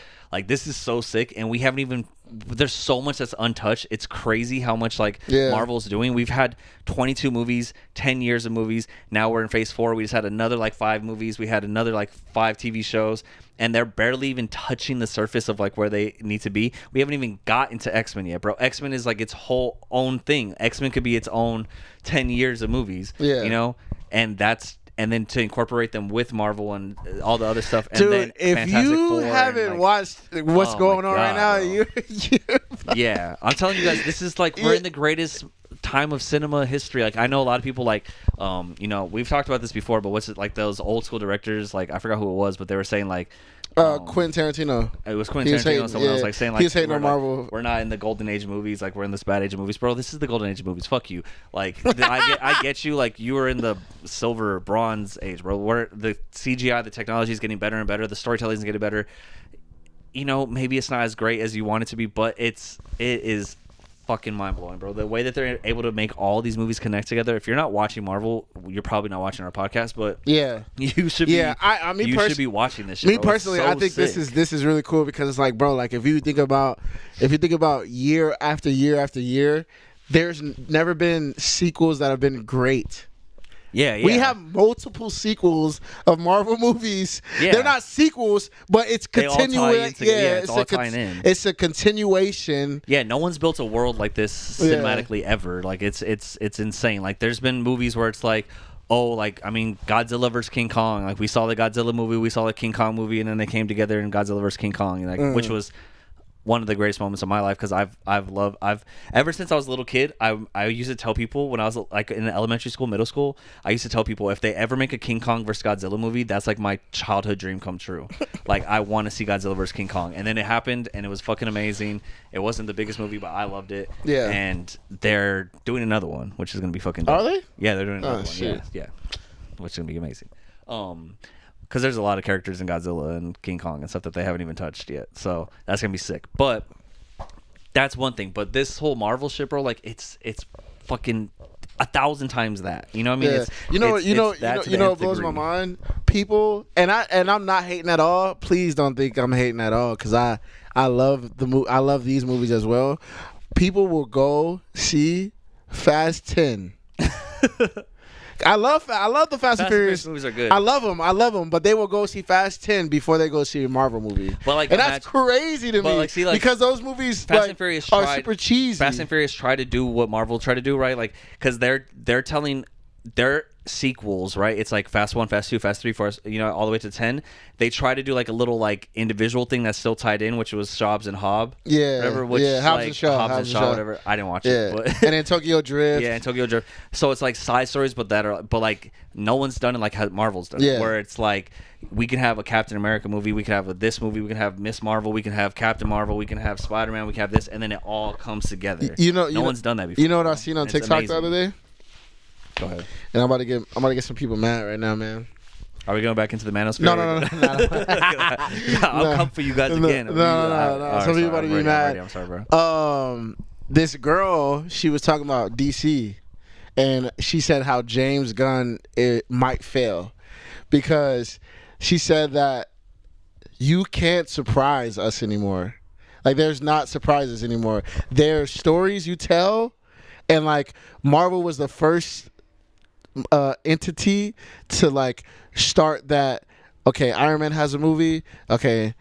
so sick, and we haven't even. There's so much that's untouched. It's crazy how much Marvel's doing. We've had 22 movies, 10 years of movies. Now we're in phase 4. We just had another 5 movies. We had another 5 TV shows, and they're barely even touching the surface of where they need to be. We haven't even got into X-Men yet, bro. X-Men is its whole own thing. X-Men could be its own 10 years of movies. Yeah. You know, and then to incorporate them with Marvel and all the other stuff. And Dude, then if Fantastic you Four haven't watched what's going on right now, you yeah, I'm telling you guys, this is we're in the greatest time of cinema history. I know a lot of people we've talked about this before, but what's it those old school directors? I forgot who it was, but they were saying Quentin Tarantino. It was Quentin Tarantino. Someone else saying he was hating on Marvel. We're not in the golden age of movies. We're in this bad age of movies, bro. This is the golden age of movies. Fuck you. I get you. You were in the silver bronze age, bro. Where the CGI, the technology is getting better and better. The storytelling is getting better. Maybe it's not as great as you want it to be, but it is fucking mind blowing, bro. The way that they're able to make all these movies connect together. If you're not watching Marvel, you're probably not watching our podcast. But yeah, you should be. I mean, you should be watching this shit. Me bro. personally, so I think sick. this is really cool because it's like, bro, like if you think about year after year after year, there's never been sequels that have been great. Yeah. We have multiple sequels of Marvel movies. Yeah. They're not sequels, but it's continuing. It's all tying in. It's a continuation. Yeah, no one's built a world like this cinematically ever. Like it's insane. Like there's been movies where it's like, oh, like I mean, Godzilla vs King Kong. Like we saw the Godzilla movie, we saw the King Kong movie, and then they came together in Godzilla vs King Kong, like which was one of the greatest moments of my life because I've ever since I was a little kid, I used to tell people when I was like in elementary school, middle school, I used to tell people if they ever make a King Kong versus Godzilla movie, that's like my childhood dream come true. Like I want to see Godzilla versus King Kong, and then it happened, and it was fucking amazing. It wasn't the biggest movie, but I loved it. Yeah. And they're doing another one, which is gonna be fucking dope. Are they? Yeah, they're doing another one. Shit. Yeah, which is gonna be amazing. Because there's a lot of characters in Godzilla and King Kong and stuff that they haven't even touched yet, so that's gonna be sick. But that's one thing. But this whole Marvel shit, bro, like it's fucking 1,000 times that. You know what I mean? Yeah. You know what blows my mind? People, and I'm not hating at all. Please don't think I'm hating at all, because I love I love these movies as well. People will go see Fast 10. I love the Fast and Furious movies are good. I love them, but they will go see Fast 10 before they go see a Marvel movie. But like, and that's crazy to me, because those movies Fast and Furious are super cheesy. Fast and Furious try to do what Marvel tried to do, right? Like, because they're telling their sequels, right? It's like Fast 1, Fast 2, Fast 3, Fast, all the way to 10. They try to do like a little like individual thing that's still tied in, which was Hobbs and Hobb. Yeah. Whatever, which Hobbs and Shaw. Hobbs and Shaw, whatever. I didn't watch it. But and then Tokyo Drift. Yeah, and Tokyo Drift. So it's like side stories, but like no one's done it like how Marvel's done it. Where it's like we can have a Captain America movie, we can have this movie, we can have Miss Marvel, we can have Captain Marvel, we can have Spider-Man, we can have this, and then it all comes together. No one's done that before. You know what I seen on TikTok the other day? Go ahead. And I'm about to get some people mad right now, man. Are we going back into the manosphere? No. I'll come for you guys again. No. Some people about to be mad. I'm sorry, bro. This girl, she was talking about DC, and she said how James Gunn might fail because she said that you can't surprise us anymore. Like, there's not surprises anymore. There's stories you tell, and like Marvel was the first entity to like start that. Okay, Iron Man has a movie. Okay,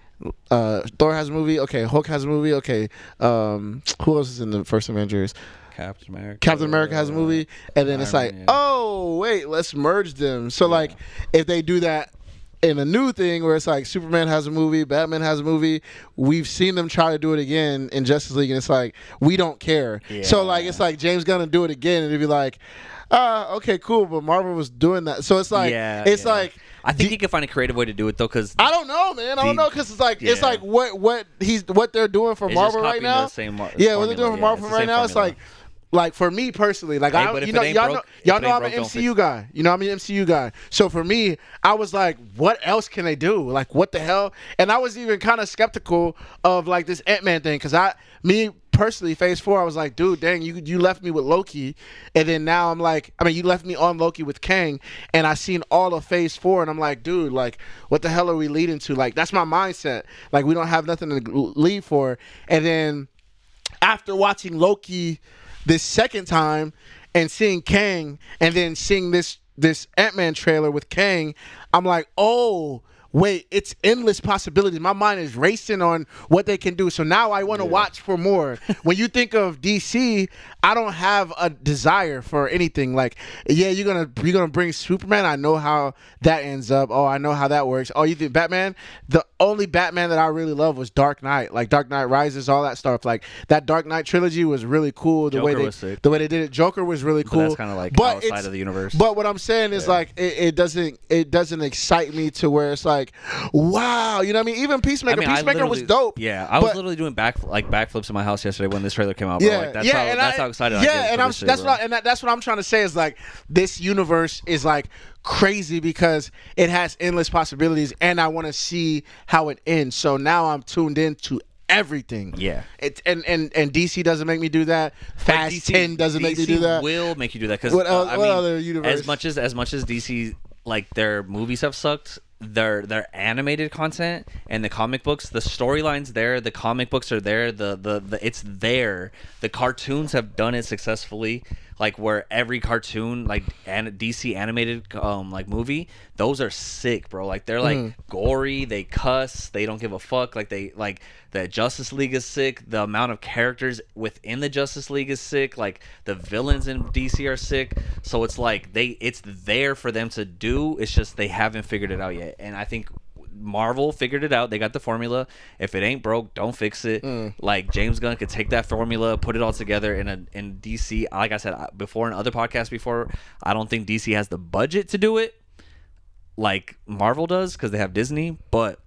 Thor has a movie. Okay, Hulk has a movie. Okay, who else is in the first Avengers? Captain America has a movie, and then Iron it's like, Man, oh wait, let's merge them. So like, if they do that in a new thing where it's like Superman has a movie, Batman has a movie, we've seen them try to do it again in Justice League, and it's like we don't care. So like, it's like James Gunn to do it again, and it'd be like, okay, cool, but Marvel was doing that, so it's like, like, I think he could find a creative way to do it though, because I don't know, man. I don't know, because it's like what they're doing for Marvel right now. What they're doing for Marvel right now. It's like for me personally, like y'all know I'm an MCU guy. You know, I'm an MCU guy. So for me, I was like, what else can they do? Like, what the hell? And I was even kind of skeptical of like this Ant-Man thing, because me personally, Phase 4, I was like, dude, dang, you left me with Loki, and then now I'm like, I mean, you left me on Loki with Kang, and I seen all of Phase 4, and I'm like, dude, like, what the hell are we leading to? Like, that's my mindset. Like, we don't have nothing to lead for. And then after watching Loki this second time and seeing Kang, and then seeing this Ant-Man trailer with Kang, I'm like, oh, wait, it's endless possibilities. My mind is racing on what they can do. So now I want to watch for more. When you think of DC, I don't have a desire for anything. Like, yeah, you're gonna bring Superman. I know how that ends up. Oh, I know how that works. Oh, you think Batman? The only Batman that I really love was Dark Knight. Like Dark Knight Rises, all that stuff. Like that Dark Knight trilogy was really cool. The way they did it. Joker was really cool. But that's kind of like outside of the universe. But what I'm saying is like it doesn't excite me to where it's like, wow, you know what I mean? Even Peacemaker. Peacemaker was dope. Yeah, I was literally doing backflips in my house yesterday when this trailer came out. Bro. Yeah, like, that's how excited I get. That's what I'm trying to say is like this universe is like crazy because it has endless possibilities, and I want to see how it ends. So now I'm tuned in to everything. Yeah. It's and DC doesn't make me do that. Fast 10 doesn't make me do that. Will make you do that because what other universe? As much as DC like their movies have sucked, their animated content and the comic books, the storylines there, the comic books are there, the it's there. The cartoons have done it successfully. Like where every cartoon, like DC animated like movie, those are sick, bro. Like they're like gory, they cuss, they don't give a fuck. Like the Justice League is sick. The amount of characters within the Justice League is sick. Like the villains in DC are sick. So it's like it's there for them to do. It's just they haven't figured it out yet. And I think Marvel figured it out. They got the formula. If it ain't broke, don't fix it. Like James Gunn could take that formula, put it all together in DC. Like I said before in other podcasts before, I don't think DC has the budget to do it like Marvel does because they have Disney. But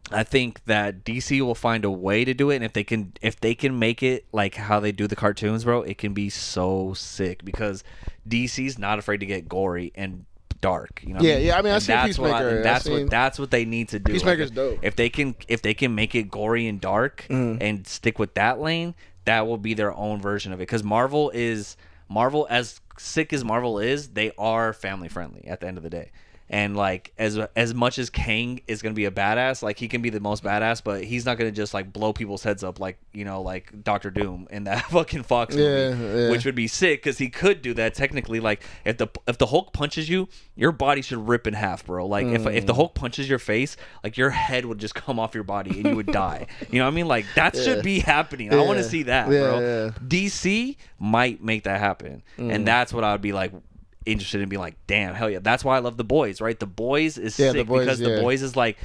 I think that DC will find a way to do it, and if they can make it like how they do the cartoons, bro, it can be so sick because DC's not afraid to get gory and dark, you know. Yeah. I mean, I see Peacemaker. That's what they need to do. Peacemaker's dope. If they can make it gory and dark and stick with that lane, that will be their own version of it. Because Marvel, as sick as Marvel is, they are family friendly at the end of the day. And like as much as Kang is gonna be a badass, like he can be the most badass, but he's not gonna just like blow people's heads up like like Doctor Doom in that fucking Fox movie, which would be sick because he could do that technically. Like if the Hulk punches you, your body should rip in half, bro. Like if the Hulk punches your face, like your head would just come off your body and you would die. You know what I mean? Like that should be happening. I want to see that, bro. Yeah. DC might make that happen, and that's what I would be like. Interested in being like, damn, hell yeah. That's why I love The Boys, right? The Boys is sick because The Boys is like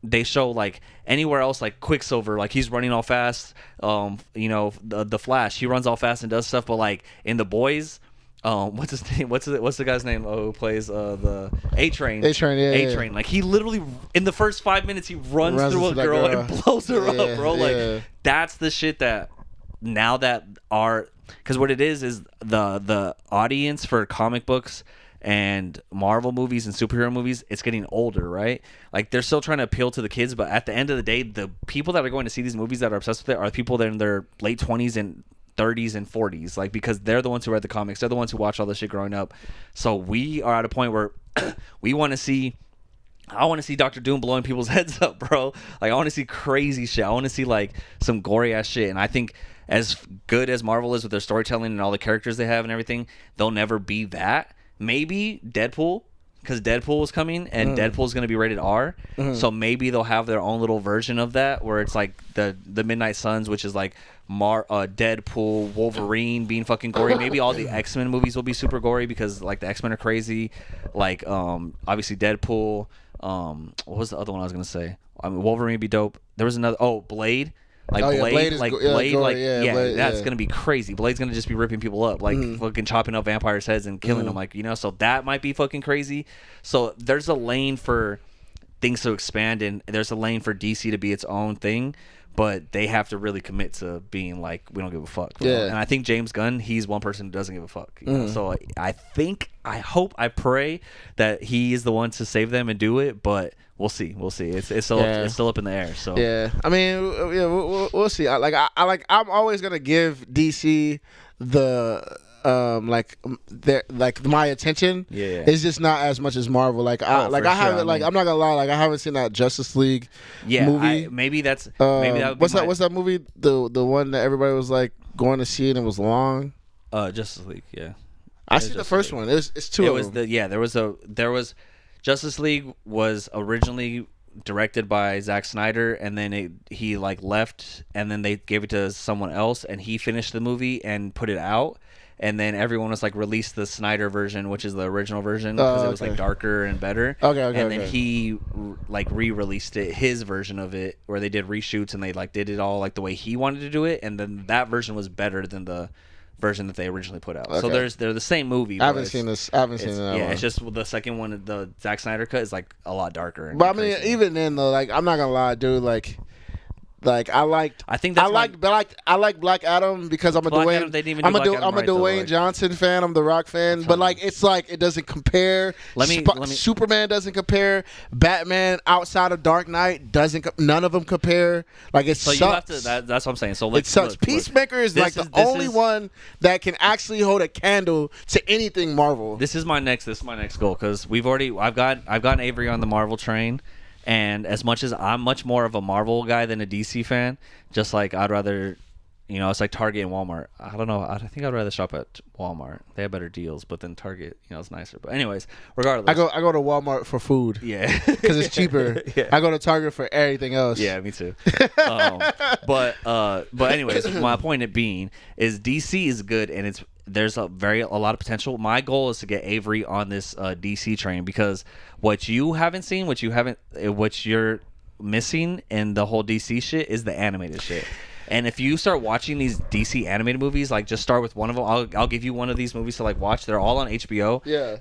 they show like anywhere else like Quicksilver, like he's running all fast. The Flash, he runs all fast and does stuff, but like in The Boys, what's his name? What's the guy's name who plays the A-Train? A-Train. Like he literally in the first 5 minutes he runs through a girl and blows her up, bro. Like that's the shit that now that our because what it is the audience for comic books and Marvel movies and superhero movies, it's getting older, right? Like they're still trying to appeal to the kids, but at the end of the day, the people that are going to see these movies that are obsessed with it are people that are in their late 20s and 30s and 40s, like because they're the ones who read the comics, they're the ones who watch all this shit growing up. So we are at a point where we want to see. I want to see Dr. Doom blowing people's heads up, bro. Like I want to see crazy shit. I want to see like some gory ass shit, and I think. As good as Marvel is with their storytelling and all the characters they have and everything, they'll never be that. Maybe Deadpool, because Deadpool is coming and Deadpool is going to be rated R. So maybe they'll have their own little version of that where it's like the Midnight Suns, which is like Deadpool, Wolverine being fucking gory. Maybe all the X-Men movies will be super gory because like the X-Men are crazy. Like obviously Deadpool. What was the other one I was going to say? I mean, Wolverine would be dope. There was another. Blade. Blade, that's gonna be crazy. Blade's gonna just be ripping people up, like fucking chopping up vampires' heads and killing them, like so that might be fucking crazy. So there's a lane for things to expand, and there's a lane for DC to be its own thing, but they have to really commit to being like we don't give a fuck. Yeah. And I think James Gunn, he's one person who doesn't give a fuck. You know? So I hope, I pray that he is the one to save them and do it, but. We'll see. It's still up in the air. So yeah, I mean, we'll see. I'm always gonna give DC the my attention. Yeah. It's just not as much as Marvel. Like I haven't I'm not gonna lie. Like I haven't seen that Justice League movie. Maybe that would what's that movie? The one that everybody was like going to see and it was long. Justice League. Yeah. I see the first one. It's two. There was. Justice League was originally directed by Zack Snyder, and then he left, and then they gave it to someone else, and he finished the movie and put it out, and then everyone was like released the Snyder version, which is the original version because it was like darker and better. And then he re-released it, his version of it, where they did reshoots and they did it all like the way he wanted to do it, and then that version was better than the version that they originally put out. So they're the same movie. I haven't seen this. I haven't seen that one. Yeah, it's just the second one, the Zack Snyder cut, is like a lot darker. But I mean, even then though, like I'm not gonna lie, dude. Like Like I think that's I like Black Adam because I'm a Black Dwayne. Adam, they didn't even do Black Adam I'm a right, though, Dwayne like- Johnson fan. I'm the Rock fan. But like it's like it doesn't compare. Let me- Superman doesn't compare. Batman outside of Dark Knight doesn't. None of them compare. Like it So sucks. you have to. That's what I'm saying. So It sucks. Peacemaker is like the only one that can actually hold a candle to anything Marvel. This is my next goal because I've gotten Avery on the Marvel train, and as much as I'm much more of a Marvel guy than a DC fan, just like I'd rather, it's like Target and Walmart. I don't know. I think I'd rather shop at Walmart. They have better deals, but then Target, it's nicer. But anyways, regardless, I go to Walmart for food. Yeah, because it's cheaper. Yeah. I go to Target for everything else. Yeah, me too. But anyways, my point it being is DC is good and there's a lot of potential. My goal is to get Avery on this DC train because what you're missing in the whole DC shit is the animated shit. And if you start watching these DC animated movies, like just start with one of them. I'll give you one of these movies to like watch. They're all on HBO. Yeah.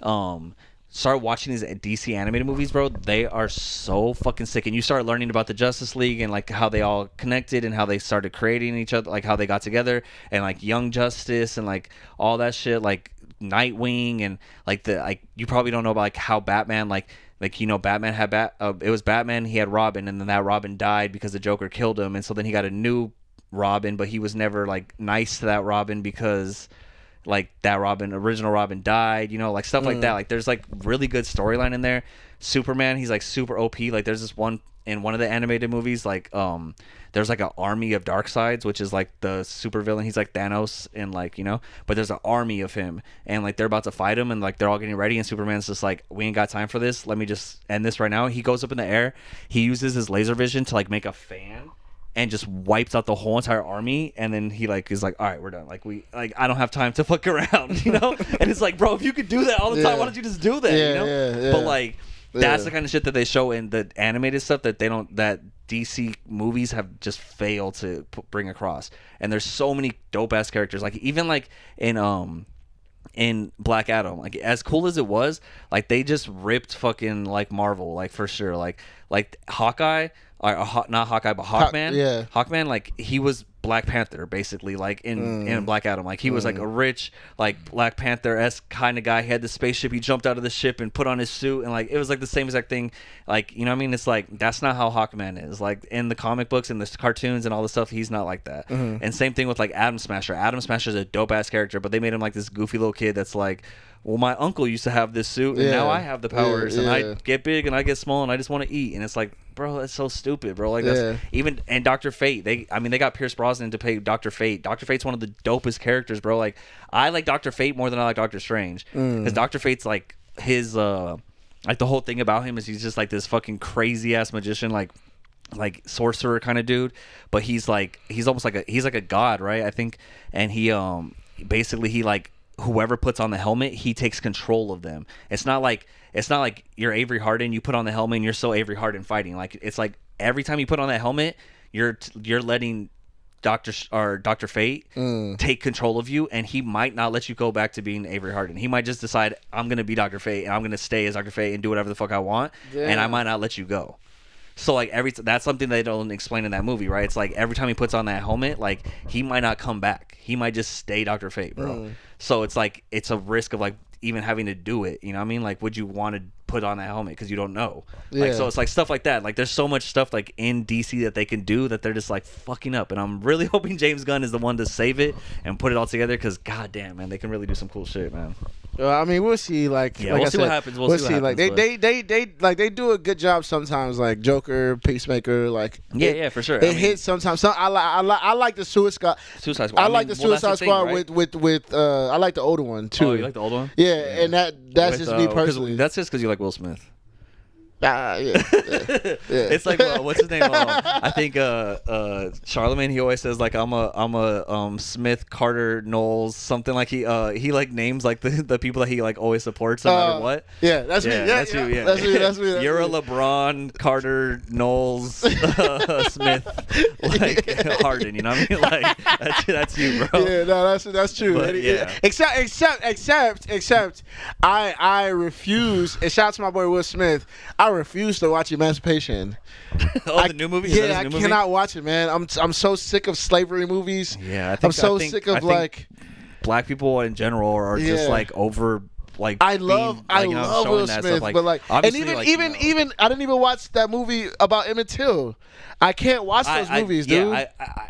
Start watching these DC animated movies, bro. They are so fucking sick. And you start learning about the Justice League and like how they all connected and how they started creating each other, like how they got together and like Young Justice and like all that shit, like Nightwing and like you probably don't know about like how Batman Batman had it was Batman, he had Robin, and then that Robin died because the Joker killed him, and so then he got a new Robin, but he was never like nice to that Robin because like that original Robin died, like stuff like that. Like there's like really good storyline in there. Superman, he's like super OP. Like there's this one in one of the animated movies, like there's like an army of Darkseids, which is like the super villain. He's like Thanos and like, but there's an army of him and like they're about to fight him and like they're all getting ready and Superman's just like, we ain't got time for this. Let me just end this right now. He goes up in the air. He uses his laser vision to like make a fan and just wipes out the whole entire army, and then he like is like, all right, we're done. Like I don't have time to fuck around, And it's like, bro, if you could do that all the time, why don't you just do that? Yeah. But like that's the kind of shit that they show in the animated stuff that that DC movies have just failed to bring across. And there's so many dope ass characters, like even like in Black Adam, like as cool as it was, like they just ripped fucking like Marvel, like for sure, like Hawkeye. Not Hawkeye, but Hawkman. Yeah. Hawkman, like he was Black Panther, basically, like in Black Adam. Like he was like a rich, like Black Panther-esque kind of guy. He had the spaceship. He jumped out of the ship and put on his suit, and like it was like the same exact thing. Like, you know what I mean? It's like that's not how Hawkman is. Like in the comic books and the cartoons and all the stuff, he's not like that. And same thing with like Atom Smasher. Atom Smasher is a dope ass character, but they made him like this goofy little kid that's like, well, my uncle used to have this suit, and now I have the powers, and I get big and I get small, and I just want to eat. And it's like, bro, that's so stupid, bro. Like that's even and Dr. Fate. They got Pierce Brosnan to play Dr. Fate. Dr. Fate's one of the dopest characters, bro. Like I like Dr. Fate more than I like Doctor Strange because Dr. Fate's like his like the whole thing about him is he's just like this fucking crazy ass magician, like sorcerer kind of dude. But he's almost like a god, right? I think, and he basically he like. Whoever puts on the helmet, he takes control of them. It's not like you're Avery Harden. You put on the helmet and you're so Avery Harden fighting. Like it's like every time you put on that helmet, you're letting Dr. Fate take control of you, and he might not let you go back to being Avery Harden. He might just decide I'm gonna be Dr. Fate and I'm gonna stay as Dr. Fate and do whatever the fuck I want, and I might not let you go. So like that's something they don't explain in that movie, right? It's like every time he puts on that helmet, like he might not come back. He might just stay Dr. Fate, bro. So it's like it's a risk of like even having to do it. You know what I mean? Like, would you want to put on that helmet because you don't know? Like, so it's like stuff like that. Like, there's so much stuff like in DC that they can do that they're just like fucking up. And I'm really hoping James Gunn is the one to save it and put it all together because goddamn, man, they can really do some cool shit, man. I mean, we'll see. Like, yeah, we'll see what happens. We'll see. Like, they do a good job sometimes. Like Joker, Peacemaker. Like, yeah, for sure. It hits sometimes. I like the Suicide Squad. I like the Suicide Squad with I like the older one too. Oh, you like the older one? Yeah, and that's just me personally. That's just because you like Will Smith. Yeah. It's like what's his name? I think Charlemagne. He always says like I'm a Smith, Carter, Knowles, something like he like names like the people that he like always supports no matter what. Yeah, that's me. Yeah, that's you. Yeah, that's me. You're a LeBron, Carter, Knowles, Smith, like Harden. You know what I mean? Like that's you, bro. Yeah, no, that's true. But, yeah. Except I refuse. And shout out to my boy Will Smith. I I refuse to watch Emancipation. The new movie? Is that Yeah, his new I cannot watch it, man. I'm so sick of slavery movies. Yeah, I'm so sick of like black people in general are just like over. Like I love Will Smith, but like, and even I didn't even watch that movie about Emmett Till. I can't watch those movies, dude. Yeah,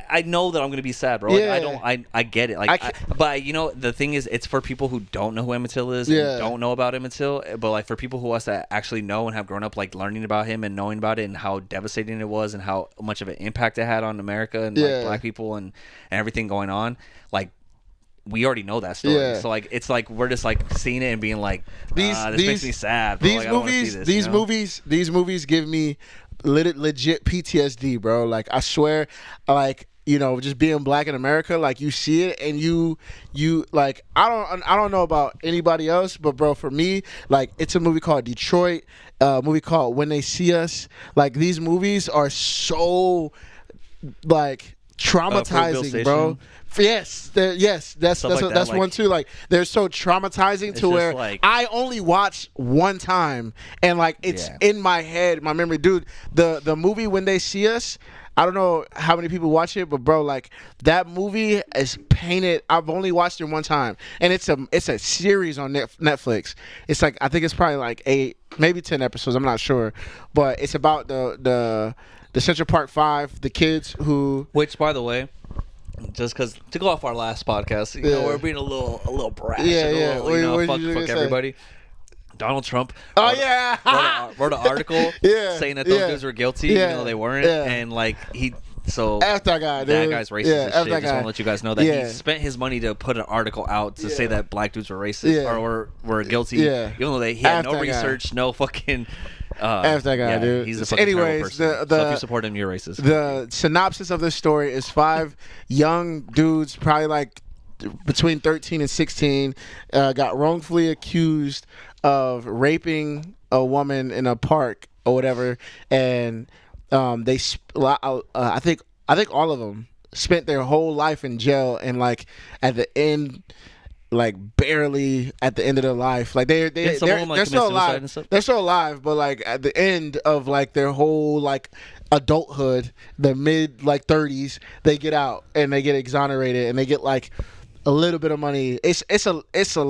I know that I'm gonna be sad, bro. Yeah. Like, I get it. Like, but you know, the thing is, it's for people who don't know who Emmett Till is, and don't know about Emmett Till. But like for people who us that actually know and have grown up like learning about him and knowing about it and how devastating it was and how much of an impact it had on America and like black people and everything going on, like. We already know that story, so like it's like we're just like seeing it and being like, this makes me sad. Bro. These movies give me legit PTSD, bro. Like I swear, like you know, just being black in America, like you see it and you like I don't know about anybody else, but bro, for me, like it's a movie called Detroit, a movie called When They See Us. Like these movies are so like traumatizing, bro. Yes, that's one too. Like they're so traumatizing to where like, I only watch one time and like it's in my head, my memory, dude. The movie When They See Us. I don't know how many people watch it, but bro, like that movie is painted. I've only watched it one time, and it's a series on Netflix. It's like I think it's probably like 8, maybe 10 episodes. I'm not sure, but it's about the Central Park 5, the kids who. Which, by the way. Just because to go off our last podcast, you know, we're being a little brash. Fuck everybody. Donald Trump. Wrote an article saying that those dudes were guilty, even though they weren't, and like F that guy, dude. That guy's racist as shit. Just want to let you guys know that he spent his money to put an article out to say that black dudes were racist or were guilty, even though he had no research, no fucking. F that guy, dude. He's a fucking terrible person. So if you support him, you're racist. The synopsis of this story is 5 young dudes, probably like between 13 and 16, got wrongfully accused of raping a woman in a park or whatever, and I think all of them spent their whole life in jail, and like at the end. Like barely at the end of their life, like they're still alive. They're still alive, but like at the end of like their whole like adulthood, the mid like 30s, they get out and they get exonerated and they get like a little bit of money. It's a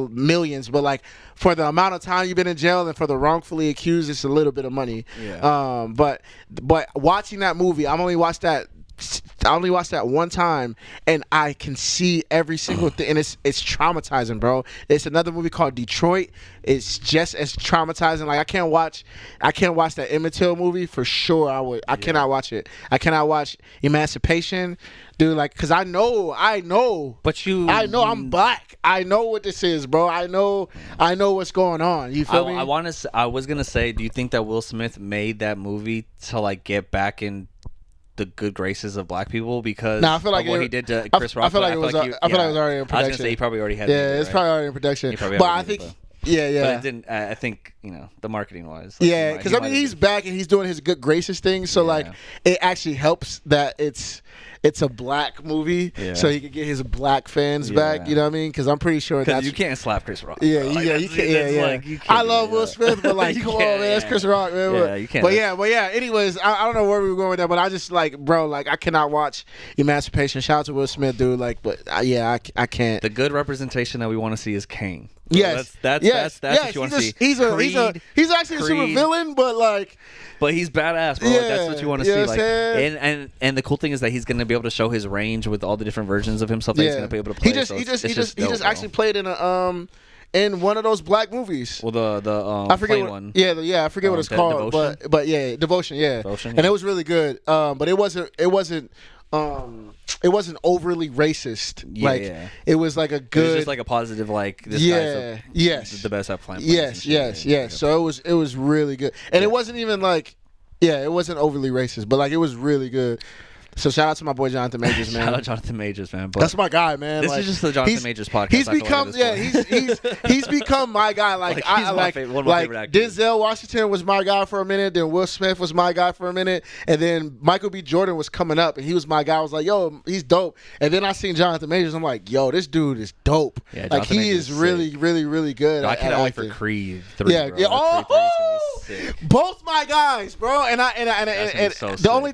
millions, but like for the amount of time you've been in jail and for the wrongfully accused, it's a little bit of money. Yeah. But watching that movie, I only watched that one time, and I can see every single thing, and it's traumatizing, bro. It's another movie called Detroit. It's just as traumatizing. Like I can't watch that Emmett Till movie for sure. I cannot watch it. I cannot watch Emancipation, dude. Like, cause I know. But I know I'm black. I know what this is, bro. I know what's going on. You feel me? I was gonna say, do you think that Will Smith made that movie to like get back in the good graces of black people because I feel like what he did to Chris Rock? I feel like it was already in production. I was gonna say he probably already had. Yeah, it's probably already in production. But I think. Yeah. But it didn't. I think the marketing wise. Like, because I mean he's back and he's doing his good graces thing. So like it actually helps that it's a black movie, so he can get his black fans back. You know what I mean? Because I'm pretty sure that's you can't slap Chris Rock. Yeah, you can't. Yeah. I love Will Smith, but like, come on, man, that's Chris Rock, man. Yeah, you can't. But yeah. Anyways, I don't know where we were going with that, but I just like, bro, like I cannot watch Emancipation. Shout out to Will Smith, dude. Like, but I can't. The good representation that we want to see is Kane. Yes, that's what you want to see. He's actually a super villain, but he's badass, bro. That's what you want to see. Like, and the cool thing is that he's going to be able to show his range with all the different versions of himself that he's going to be able to play. He just actually played in in one of those black movies. Well, the I forget one. Yeah, I forget what it's called. Devotion? But yeah, Devotion. Yeah, and it was really good. But it wasn't overly racist. It was like a good. It was just like a positive, like this guy's the best at playing. Yes. So it was really good, and it wasn't even like, it wasn't overly racist, but like it was really good. So shout out to my boy Jonathan Majors, man. Shout out Jonathan Majors, man. But that's my guy, man. This is just the Jonathan Majors podcast. He's become he's become my guy. Like Denzel Washington was my guy for a minute. Then Will Smith was my guy for a minute, and then Michael B. Jordan was coming up, and he was my guy. I was like, yo, he's dope. And then I seen Jonathan Majors. I'm like, yo, this dude is dope. Yeah, like he is really, really, really good. I cannot wait for Creed 3. Yeah. Oh. Both my guys, bro. And the only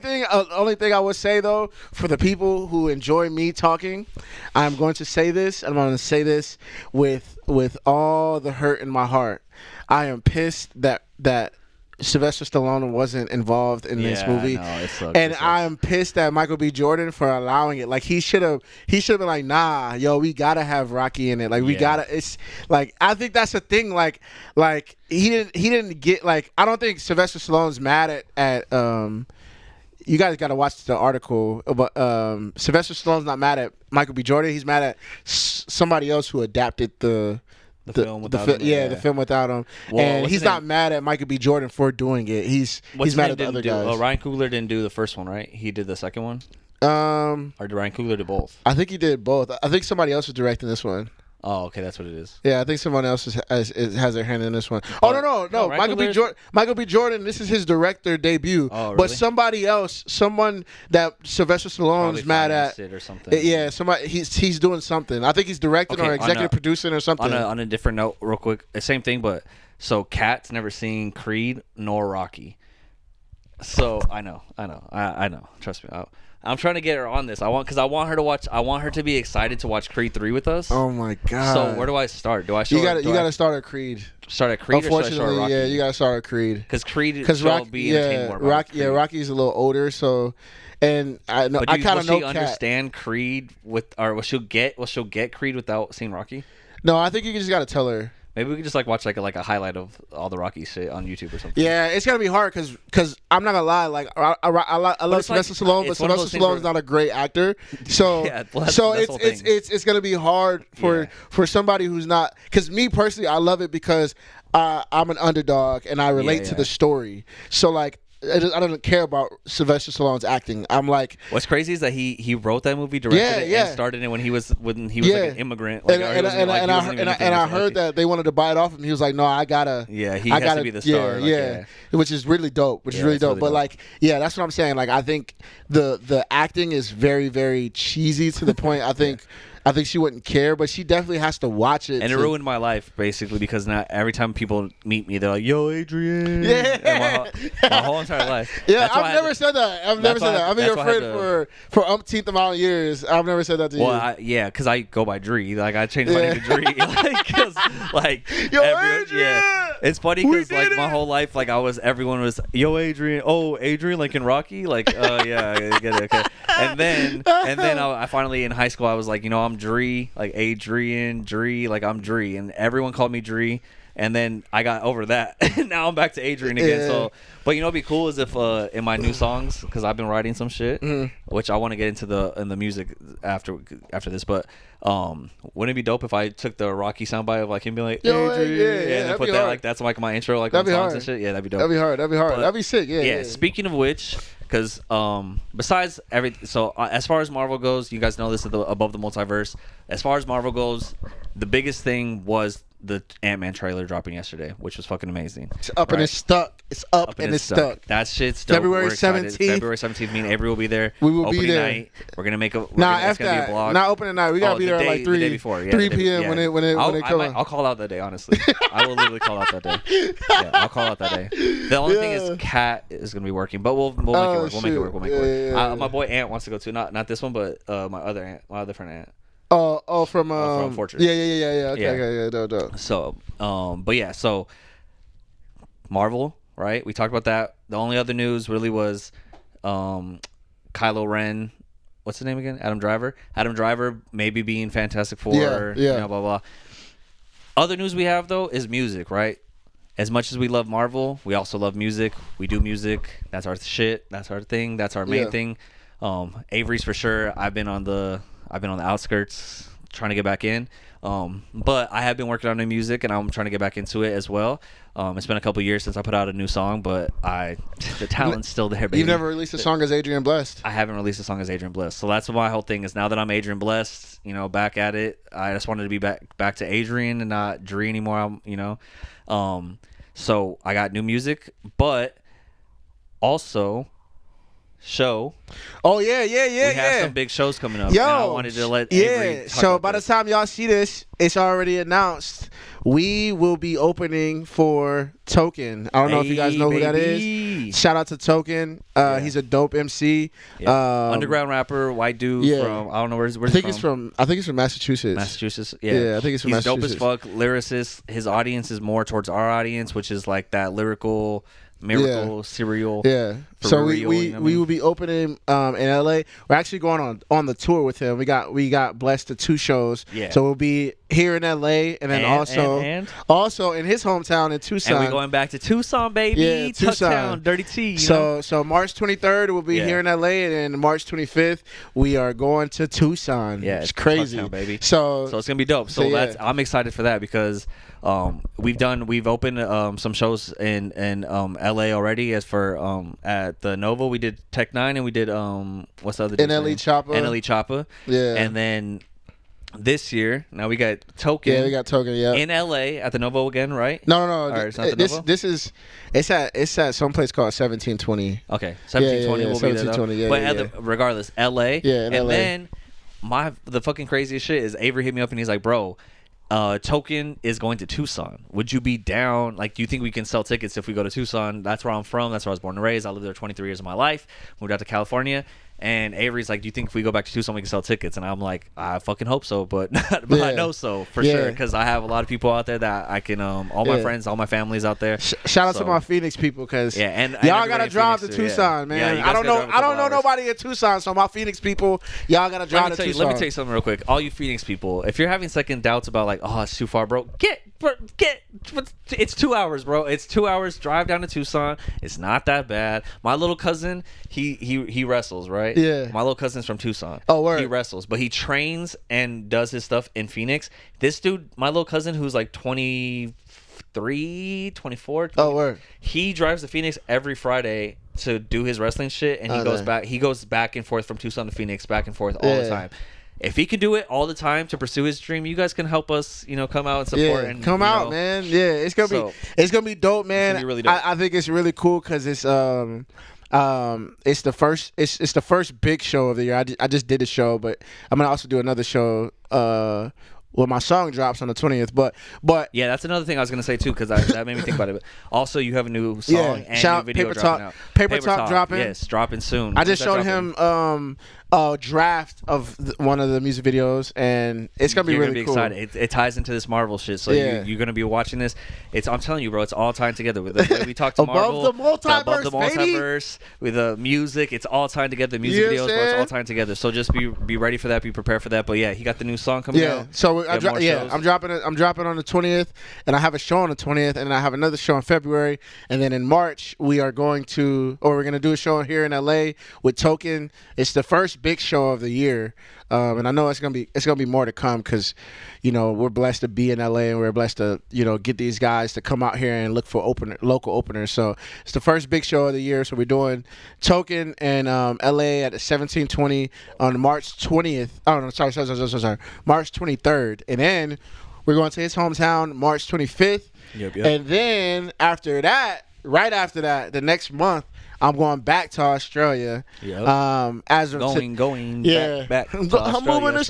thing I would say though, for the people who enjoy me talking, I'm going to say this. I'm going to say this with all the hurt in my heart. I am pissed that Sylvester Stallone wasn't involved in this movie, and I'm pissed at Michael B. Jordan for allowing it. Like he should have been like, nah, yo, we gotta have Rocky in it. Like we gotta. It's like I think that's the thing. Like he didn't get like I don't think Sylvester Stallone's mad at You guys gotta watch the article, but Sylvester Stallone's not mad at Michael B. Jordan. He's mad at somebody else who adapted the film without him. The film without him. Well, and he's not mad at Michael B. Jordan for doing it. He's mad at the other guys. Ryan Coogler didn't do the first one, right? He did the second one? Or did Ryan Coogler do both? I think he did both. I think somebody else was directing this one. Oh, okay, that's what it is. Yeah, I think someone else has their hand in this one. Oh no! Michael B. Jordan. This is his director debut. Oh, really? But someone that Sylvester Stallone's mad at, or something. Yeah, somebody he's doing something. I think he's directing or executive producing or something. On a different note, real quick, same thing. But so Kat's never seen Creed nor Rocky. So I know. Trust me. I'm trying to get her on this. I want her to watch. I want her to be excited to watch Creed 3 with us. Oh my god! So where do I start? Do I? You got to start at Creed. Start at Creed. Unfortunately, or should I start Rocky? Yeah, you got to start at Creed. Because Rocky, be entertained more. Rocky's a little older, so. And I know I kind of know. Will she understand Creed will she get Creed without seeing Rocky? No, I think you just got to tell her. Maybe we could just watch like a highlight of all the Rocky shit on YouTube or something. Yeah, it's gonna be hard because I'm not gonna lie. Like I love Sylvester Stallone, but Sylvester Stallone's not a great actor. So it's gonna be hard for somebody who's not. Because me personally, I love it because I'm an underdog and I relate to the story. So like. I don't care about Sylvester Stallone's acting. I'm like, what's crazy is that he wrote that movie, directed it, and started it when he was like an immigrant. Like, and I heard that they wanted to buy it off him. He was like, no, I gotta. Yeah, he has to be the star. Which is really dope. But like, that's what I'm saying. Like, I think the acting is very, very cheesy to the point. I think she wouldn't care, but she definitely has to watch it. And it ruined my life, basically, because now every time people meet me, they're like, yo, Adrian. Yeah. And my whole entire life. Yeah, I've never said that. I've been your friend for umpteenth amount of years. I've never said that to you. Well, because I go by Dree. Like, I changed my name to Dree. Yo, Adrian! Yeah. It's funny because, like, my whole life, like, everyone was, yo, Adrian. Oh, Adrian, like in Rocky? Like, yeah, I get it, okay. And then I finally, in high school, I was like, I'm Dree, like Adrian, Dree, like I'm Dree, and everyone called me Dree, and then I got over that, and now I'm back to Adrian again. Yeah. So, but what'd be cool is if in my new songs, because I've been writing some shit, which I want to get into the music after this, but wouldn't it be dope if I took the Rocky soundbite of like him being like Adrian, and then put that hard. Like that's like my intro, like on songs and shit. Yeah, that'd be dope. That'd be hard. That'd be sick. Yeah. Speaking of which. Because besides as far as Marvel goes, you guys know this is the Above the Multi-verse. As far as Marvel goes, the biggest thing was the Ant-Man trailer dropping yesterday, which was fucking amazing. It's up and it's stuck. It's up and it's stuck. That shit's dope. February 17th. February 17th. Me and Avery will be there. We will be there. Night. We're gonna make a. It's gonna be a blog. Not opening night. We gotta be there at like 3 p.m. when it comes. I'll call out that day. Honestly, I will literally call out that day. Yeah, I'll call out that day. The only thing is, Kat is gonna be working, but we'll make it work. We'll make it work. My boy Ant wants to go too. Not this one, but my other friend Ant. From Fortress. Yeah. Okay, no. So, but yeah, so Marvel, right? We talked about that. The only other news really was Kylo Ren. What's his name again? Adam Driver maybe being Fantastic Four. Yeah. Blah blah. Other news we have though is music, right? As much as we love Marvel, we also love music. We do music. That's our shit. That's our thing. That's our main thing. Avery's for sure. I've been on the outskirts trying to get back in. But I have been working on new music and I'm trying to get back into it as well. It's been a couple years since I put out a new song, but the talent's still there, baby. You've never released a song as Adrian Blest? I haven't released a song as Adrian Blest. So that's what my whole thing is. Now that I'm Adrian Blest, back at it, I just wanted to be back to Adrian and not Dree anymore, So I got new music, but also show. Oh yeah. We have some big shows coming up. Yo, and I wanted to let Avery talk so about by this. the time y'all see this, it's already announced. We will be opening for Token. I don't know if you guys know who that baby. is. Shout out to Token. He's a dope MC. Yeah. Underground rapper, white dude from I don't know where's I think he's from Massachusetts. Massachusetts. Yeah, I think he's from He's dope Massachusetts. as fuck. Lyricist. His audience is more towards our audience, which is like that lyrical miracle serial. Yeah. For So real, we you know what I mean? will be opening in LA. We're actually going on the tour with him. We got blessed to 2 shows. Yeah. So we'll be here in LA and then also in his hometown in Tucson. And we're going back to Tucson, baby. Yeah, Tucson. Tucson, Dirty T. You know? So March 23rd we'll be here in LA, and then March 25th we are going to Tucson. Yeah, it's crazy, Tucson, baby. So it's gonna be dope. So I'm excited for that because we've opened some shows in LA already. As for at the Nova, we did Tech 9 and we did what's the other NLE Choppa. Yeah, and then this year now we got Token. Yeah, we got Token. Yeah, in LA at the Nova again, right? No. Or it's not the Nova? This is it's at some place called 1720. Okay, 1720 will be there. 1720. But regardless, LA. Yeah, in and LA. then the fucking craziest shit is Avery hit me up and he's like, bro. Token is going to Tucson. Would you be down? Like, do you think we can sell tickets if we go to Tucson? That's where I'm from. That's where I was born and raised. I lived there 23 years of my life. Moved out to California. And Avery's like, do you think if we go back to Tucson, we can sell tickets? And I'm like, I fucking hope so, but I know so for sure because I have a lot of people out there that I can, all my friends, all my family's out there. Shout out to my Phoenix people because and y'all gotta drive to Tucson, man. Yeah, I don't know nobody in Tucson, so my Phoenix people, y'all gotta drive to Tucson. Let me tell you something real quick. All you Phoenix people, if you're having second doubts about like, oh, it's too far, bro, it's 2 hours, bro. It's 2 hours drive down to Tucson. It's not that bad. My little cousin, he wrestles, right? Yeah. My little cousin's from Tucson. Oh, word. He wrestles, but he trains and does his stuff in Phoenix. This dude, my little cousin, who's like 23, 24. 20, oh, word. He drives to Phoenix every Friday to do his wrestling shit, and he goes back and forth from Tucson to Phoenix, back and forth all the time. If he can do it all the time to pursue his dream, you guys can help us, come out and support. And come out, man. Yeah, it's gonna be dope, man. It's gonna be really dope. I think it's really cool because it's the first big show of the year. I just did a show, but I'm gonna also do another show. Well, my song drops on the 20th, but yeah, that's another thing I was gonna say too, because that made me think about it. But also, you have a new song and new video Paper dropping out. Paper Talk dropping. Yes, dropping soon. I just showed him a draft of one of the music videos, and it's gonna be really cool. Excited. It ties into this Marvel shit, so you're gonna be watching this. I'm telling you, bro, it's all tying together. With the way we talk to Marvel, above the multiverse, with the music, it's all tying together. The music videos, bro, it's all tying together. So just be ready for that. Be prepared for that. But yeah, he got the new song coming out. So I'm dropping it. I'm dropping on the 20th, and I have a show on the 20th, and I have another show in February, and then in March we're gonna do a show here in LA with Token. It's the first big show of the year, and I know it's gonna be more to come because we're blessed to be in LA, and we're blessed to get these guys to come out here and look for local openers. So it's the first big show of the year. So we're doing Token in LA at 1720 on March 20th. Oh no, sorry, March 23rd, and then we're going to his hometown March 25th. Yep. And then right after that, the next month, I'm going back to Australia. Yep. Back to I'm moving to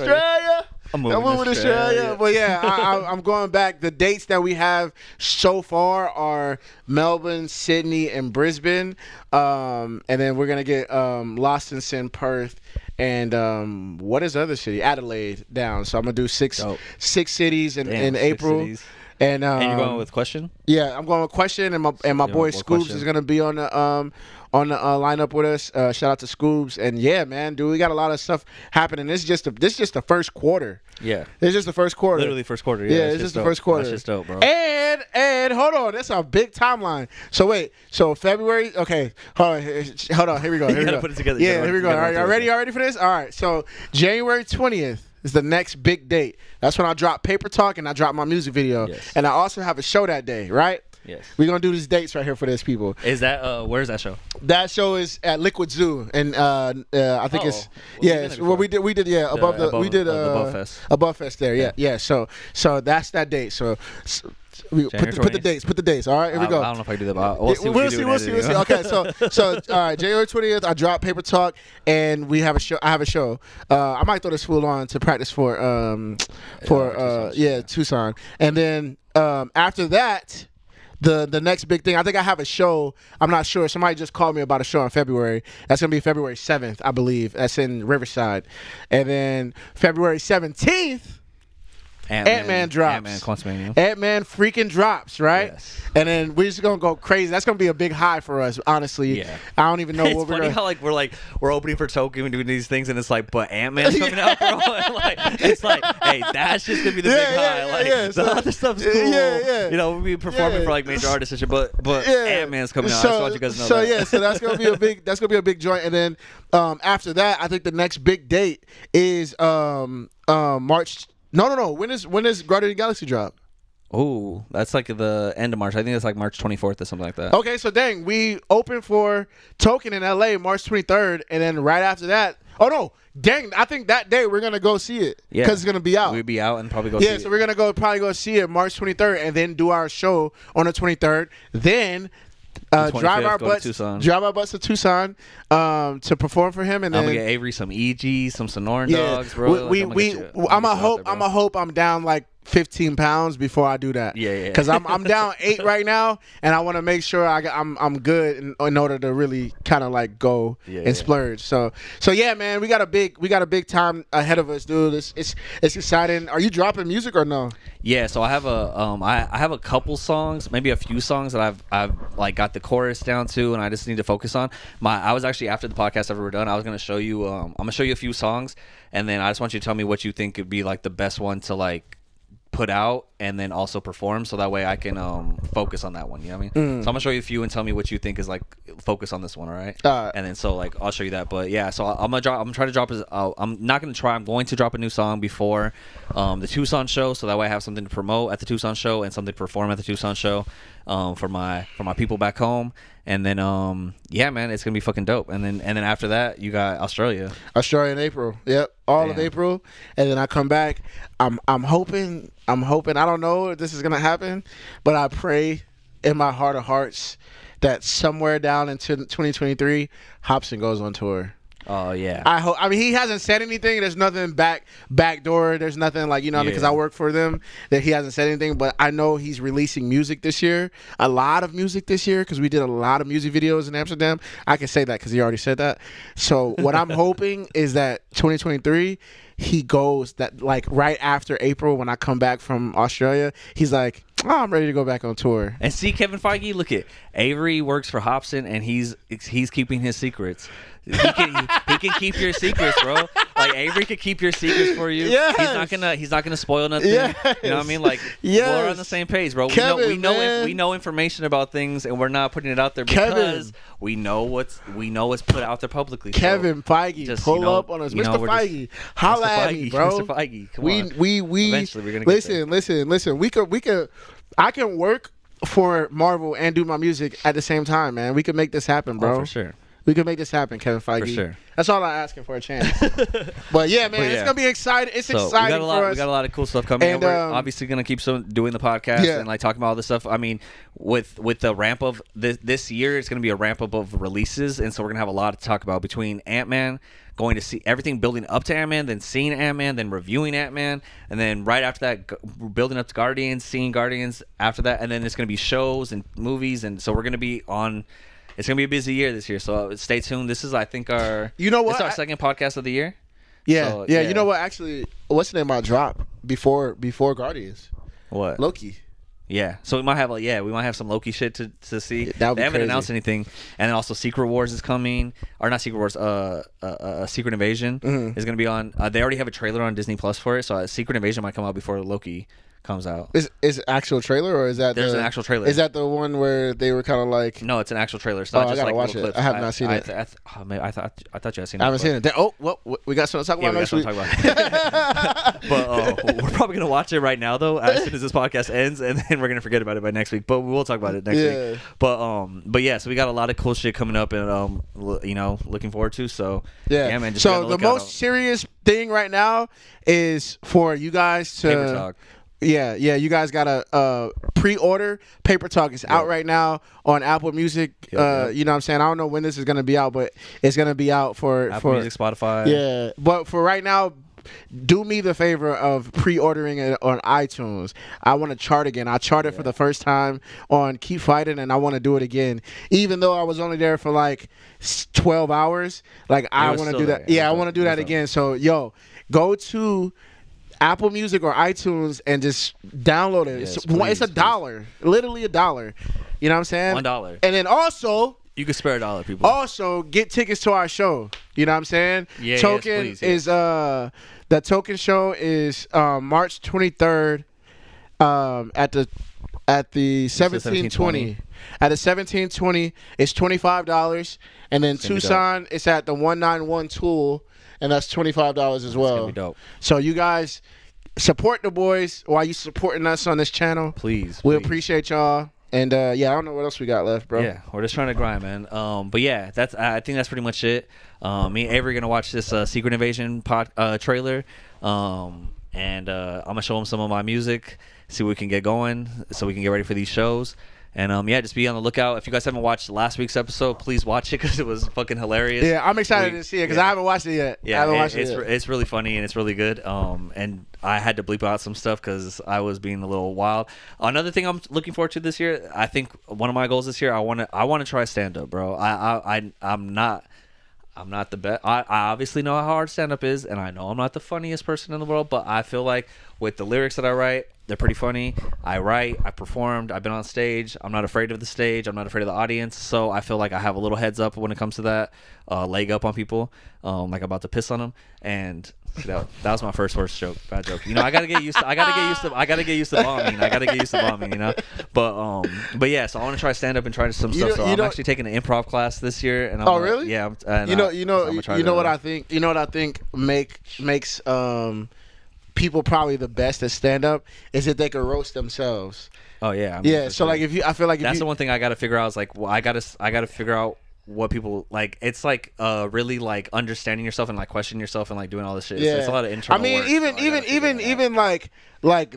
Australia. But yeah, I'm going back. The dates that we have so far are Melbourne, Sydney, and Brisbane. And then we're gonna get Lost in Sin, Perth, and what is the other city? Adelaide down. So I'm gonna do six cities in April. Cities. And you're going with Question? Yeah, I'm going with Question, and my boy Scoobs is gonna be on the lineup with us. Shout out to Scoobs, and yeah, man, dude, we got a lot of stuff happening. This is just the first quarter. Yeah, it's just the first quarter. Literally first quarter. Yeah, it's just the first quarter. That's just dope, bro. And hold on, that's a big timeline. So February. Okay, hold on. Here we go. You gotta put it together. Yeah, here we go. All right, y'all ready? Y'all ready for this? All right. So January 20th is the next big date. That's when I drop Paper Talk and I drop my music video. Yes. And I also have a show that day, right? Yes. We're gonna do these dates right here for this, people. Is that where's that show? That show is at Liquid Zoo, and I think it's we did above the Fest there. Yeah. So that's that date. So Put the dates. Put the dates. All right, here we go. I don't know if I do that, but we'll see. We'll see. Okay, so all right, January 20th, I drop Paper Talk, and we have a show. I have a show. I might throw this fool on to practice for Tucson, and then after that. The next big thing, I think I have a show. I'm not sure. Somebody just called me about a show in February. That's going to be February 7th, I believe. That's in Riverside. And then February 17th, Ant-Man drops. Ant-Man Quantumania. Ant-Man freaking drops, right? Yes. And then we're just going to go crazy. That's going to be a big high for us, honestly. Yeah. I don't even know It's what we're funny going to... how we're opening for Tokyo and doing these things, and it's like, but Ant-Man's coming out, bro. And it's like, hey, that's just gonna be the big high. The other stuff's cool. Yeah. You know, we'll be performing for like major artists and shit, but Ant-Man's coming out. I just want you guys to know that. So that's gonna be a big. That's gonna be a big joint. And then after that, I think the next big date is March. No. When is Guardians of the Galaxy drop? Oh, that's like the end of March. I think it's like March 24th or something like that. Okay, so dang, we open for Token in LA March 23rd, and then right after that, I think that day we're gonna go see it because it's gonna be out. We'll be out and probably go see it. Yeah, so we're gonna probably go see it March 23rd, and then do our show on the 23rd. Then drive our butts to Tucson to perform for him, and then I'm gonna get Avery some EG, some Sonoran dogs, bro. I'm a hope I'm down like 15 pounds before I do that. Yeah. Because I'm down 8 right now, and I want to make sure I'm good in order to really kind of like go and splurge. So yeah, man, we got a big time ahead of us, dude. It's exciting. Are you dropping music or no? Yeah, so I have I have a couple songs, maybe a few songs that I've like got the chorus down to, and I just need to focus on. I was actually, after the podcast ever done, I was gonna show you I'm gonna show you a few songs, and then I just want you to tell me what you think would be like the best one to like put out and then also perform, so that way I can focus on that one, you know what I mean? So I'm gonna show you a few and tell me what you think is like focus on this one, all right? And then so like I'll show you that. But yeah, so I'm going to drop a new song before the Tucson show, so that way I have something to promote at the Tucson show and something to perform at the Tucson show for my people back home. And then yeah, man, it's gonna be fucking dope. And then after that, you got Australia in April. Yep, all of April. And then I come back. I'm hoping. I don't know if this is gonna happen, but I pray in my heart of hearts that somewhere down into 2023, Hobson goes on tour. Oh yeah. I hope. I mean, he hasn't said anything. There's nothing backdoor. There's nothing like, you know what I mean? Because I work for them. That he hasn't said anything. But I know he's releasing music this year. A lot of music this year because we did a lot of music videos in Amsterdam. I can say that because he already said that. So what I'm hoping is that 2023 he goes that like right after April when I come back from Australia. He's like, I'm ready to go back on tour. And see, Kevin Feige, look at Avery works for Hobson, and he's keeping his secrets. He can keep your secrets, bro. Like Avery could keep your secrets for you. Yes. He's not gonna spoil nothing. Yes. You know what I mean? Like we're on the same page, bro. Kevin, we know information about things, and we're not putting it out there because we know what's put out there publicly. Kevin Feige, just pull up on us, Mr. Feige. Holla at me, bro. Mr. Feige, come on. We Eventually we're gonna listen. We could. I can work for Marvel and do my music at the same time, man. We could make this happen, bro. Oh, for sure. We can make this happen, Kevin Feige. For sure. That's all I'm asking for a chance. But yeah, man, it's gonna be exciting. It's exciting for us. We got a lot of cool stuff coming, and we're obviously gonna keep doing the podcast and like talking about all this stuff. I mean, with the ramp of this year, it's gonna be a ramp up of releases, and so we're gonna have a lot to talk about between Ant-Man, going to see everything building up to Ant-Man, then seeing Ant-Man, then reviewing Ant-Man, and then right after that, building up to Guardians, seeing Guardians after that, and then it's gonna be shows and movies, and so we're gonna be on. It's gonna be a busy year this year, so stay tuned. This is, I think, our our second podcast of the year. Yeah, so, yeah. You know what? Actually, what's the name I dropped before Guardians? What? Loki. Yeah, so we might have some Loki shit to see. They haven't crazy. Announced anything, and then also Secret Wars is coming, or not Secret Wars. Secret Invasion is gonna be on. They already have a trailer on Disney Plus for it, so Secret Invasion might come out before Loki comes out. Is actual trailer, or is that there's an actual trailer? Is that the one where they were kind of like? No, it's an actual trailer. It's not just I gotta like watch it. clips. I have not seen it. I thought you had seen it. I haven't seen it. Well, we got something to talk about next week. But we're probably gonna watch it right now though, as soon as this podcast ends, and then we're gonna forget about it by next week. But we'll talk about it next week. But yeah, so we got a lot of cool shit coming up, and looking forward to. So yeah, man. Just so the most serious thing right now is for you guys to. Paper Talk. Yeah, you guys gotta pre-order. Paper Talk is out right now on Apple Music. You know what I'm saying? I don't know when this is gonna be out, but it's gonna be out for Apple Music, Spotify. Yeah, but for right now, do me the favor of pre-ordering it on iTunes. I want to chart again. I charted for the first time on Keep Fighting, and I want to do it again. Even though I was only there for like 12 hours, like I want to do that. Yeah, I want to do that again. So, go to Apple Music or iTunes and just download it. Yes, it's $1, literally $1. You know what I'm saying? $1. And then also, you can spare $1, people. also get tickets to our show. You know what I'm saying? Yeah, Token yes, please, is the Token show is March 23rd at the 1720. At the 1720, it's $25, and then Tucson it's at the 191 Tool, and that's $25 as well. It's gonna be dope. So you guys support the boys while you supporting us on this channel. Please. We appreciate y'all. And I don't know what else we got left, bro. Yeah, we're just trying to grind, man. But yeah, I think that's pretty much it. Me and Avery are gonna watch this Secret Invasion trailer, and I'm gonna show him some of my music, see what we can get going, so we can get ready for these shows. And just be on the lookout. If you guys haven't watched last week's episode, please watch it because it was fucking hilarious. Yeah, I'm excited to see it because I haven't watched it yet. Yeah, I haven't watched it yet. It's really funny and it's really good. And I had to bleep out some stuff because I was being a little wild. Another thing I'm looking forward to this year, I think one of my goals this year, I want to try stand up, bro. I'm not the best. I obviously know how hard stand up is, and I know I'm not the funniest person in the world, but I feel like with the lyrics that I write, they're pretty funny. I performed, I've been on stage. I'm not afraid of the stage. I'm not afraid of the audience. So I feel like I have a little heads up when it comes to that, leg up on people, like I'm about to piss on them. And that was my first joke, bad joke. You know, I gotta get used to bombing. I gotta get used to bombing. You know, but yeah. So I want to try stand up and try some stuff. So I'm actually taking an improv class this year. And I'm really? Yeah. You know what I think? You know what I think makes people probably the best at stand up is that they can roast themselves. Oh yeah. So like I feel like that's the one thing I gotta figure out is like, well, I gotta figure out what people like. It's like really like understanding yourself and like questioning yourself and like doing all this shit. Yeah. So it's a lot of internal work, even like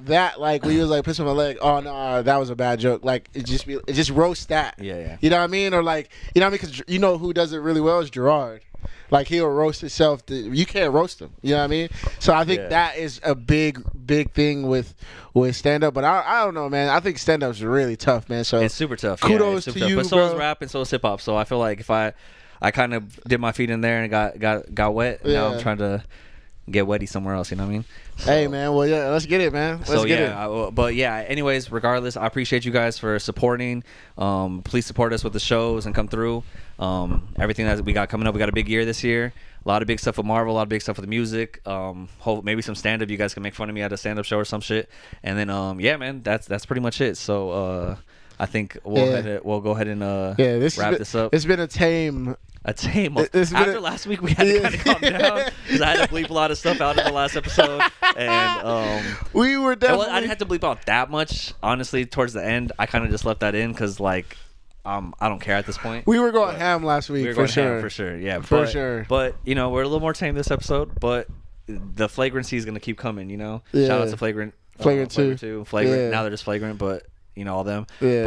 that, like we was like pissing my leg. Oh no, that was a bad joke. Like it just roast that. Yeah. You know what I mean? Or like, you know what I mean? Because you know who does it really well is Gerard. Like he'll roast himself. You can't roast him. You know what I mean? So I think that is a big thing with stand up. But I don't know, man. I think stand up is really tough, man. So it's super tough. Kudos to you, but so bro. is rap and so is hip hop. So I feel like if I kind of did my feet in there and got wet, now I'm trying to get wetty somewhere else. You know what I mean? So, hey man, well yeah, let's get it, man. Let's get it. But yeah, anyways, regardless, I appreciate you guys for supporting. Please support us with the shows and come through. Everything that we got coming up, we got a big year this year. A lot of big stuff with Marvel, a lot of big stuff with the music. Hope maybe some stand up. You guys can make fun of me at a stand up show or some shit. And then yeah, man, that's pretty much it. So I think we'll go ahead and wrap this up. It's been a tame. After last week, we had to kind of calm down because I had to bleep a lot of stuff out in the last episode, and we were definitely. I didn't have to bleep out that much, honestly. Towards the end, I kind of just left that in because like I don't care at this point. We were going ham last week for sure. For sure, yeah, for sure. But you know, we're a little more tame this episode, but the flagrancy is gonna keep coming. You know, yeah. Shout out to Flagrant 2, Flagrant. Yeah. Now they're just Flagrant, but you know all them. Yeah.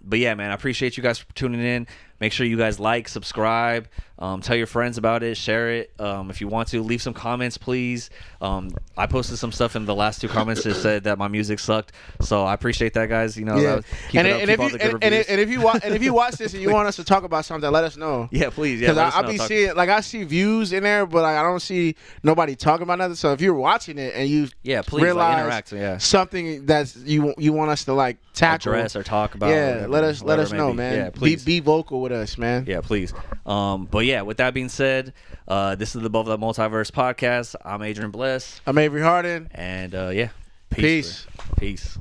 But yeah, man, I appreciate you guys for tuning in. Make sure you guys like, subscribe, tell your friends about it, share it. If you want to, leave some comments, please. I posted some stuff in the last 2 comments that said that my music sucked, so I appreciate that, guys. You know, if you watch this and you want us to talk about something, let us know. Yeah, please. Yeah, because I see views in there, but I don't see nobody talking about nothing. So if you're watching it and you please realize interact. something that you want us to like tackle, address or talk about, let us know, man. Yeah, please be vocal with us, man. Yeah, please. But yeah, with that being said, this is the ABOV The Multi-verse podcast. I'm Adrian Blest. I'm Avery Harden. And Peace. Peace.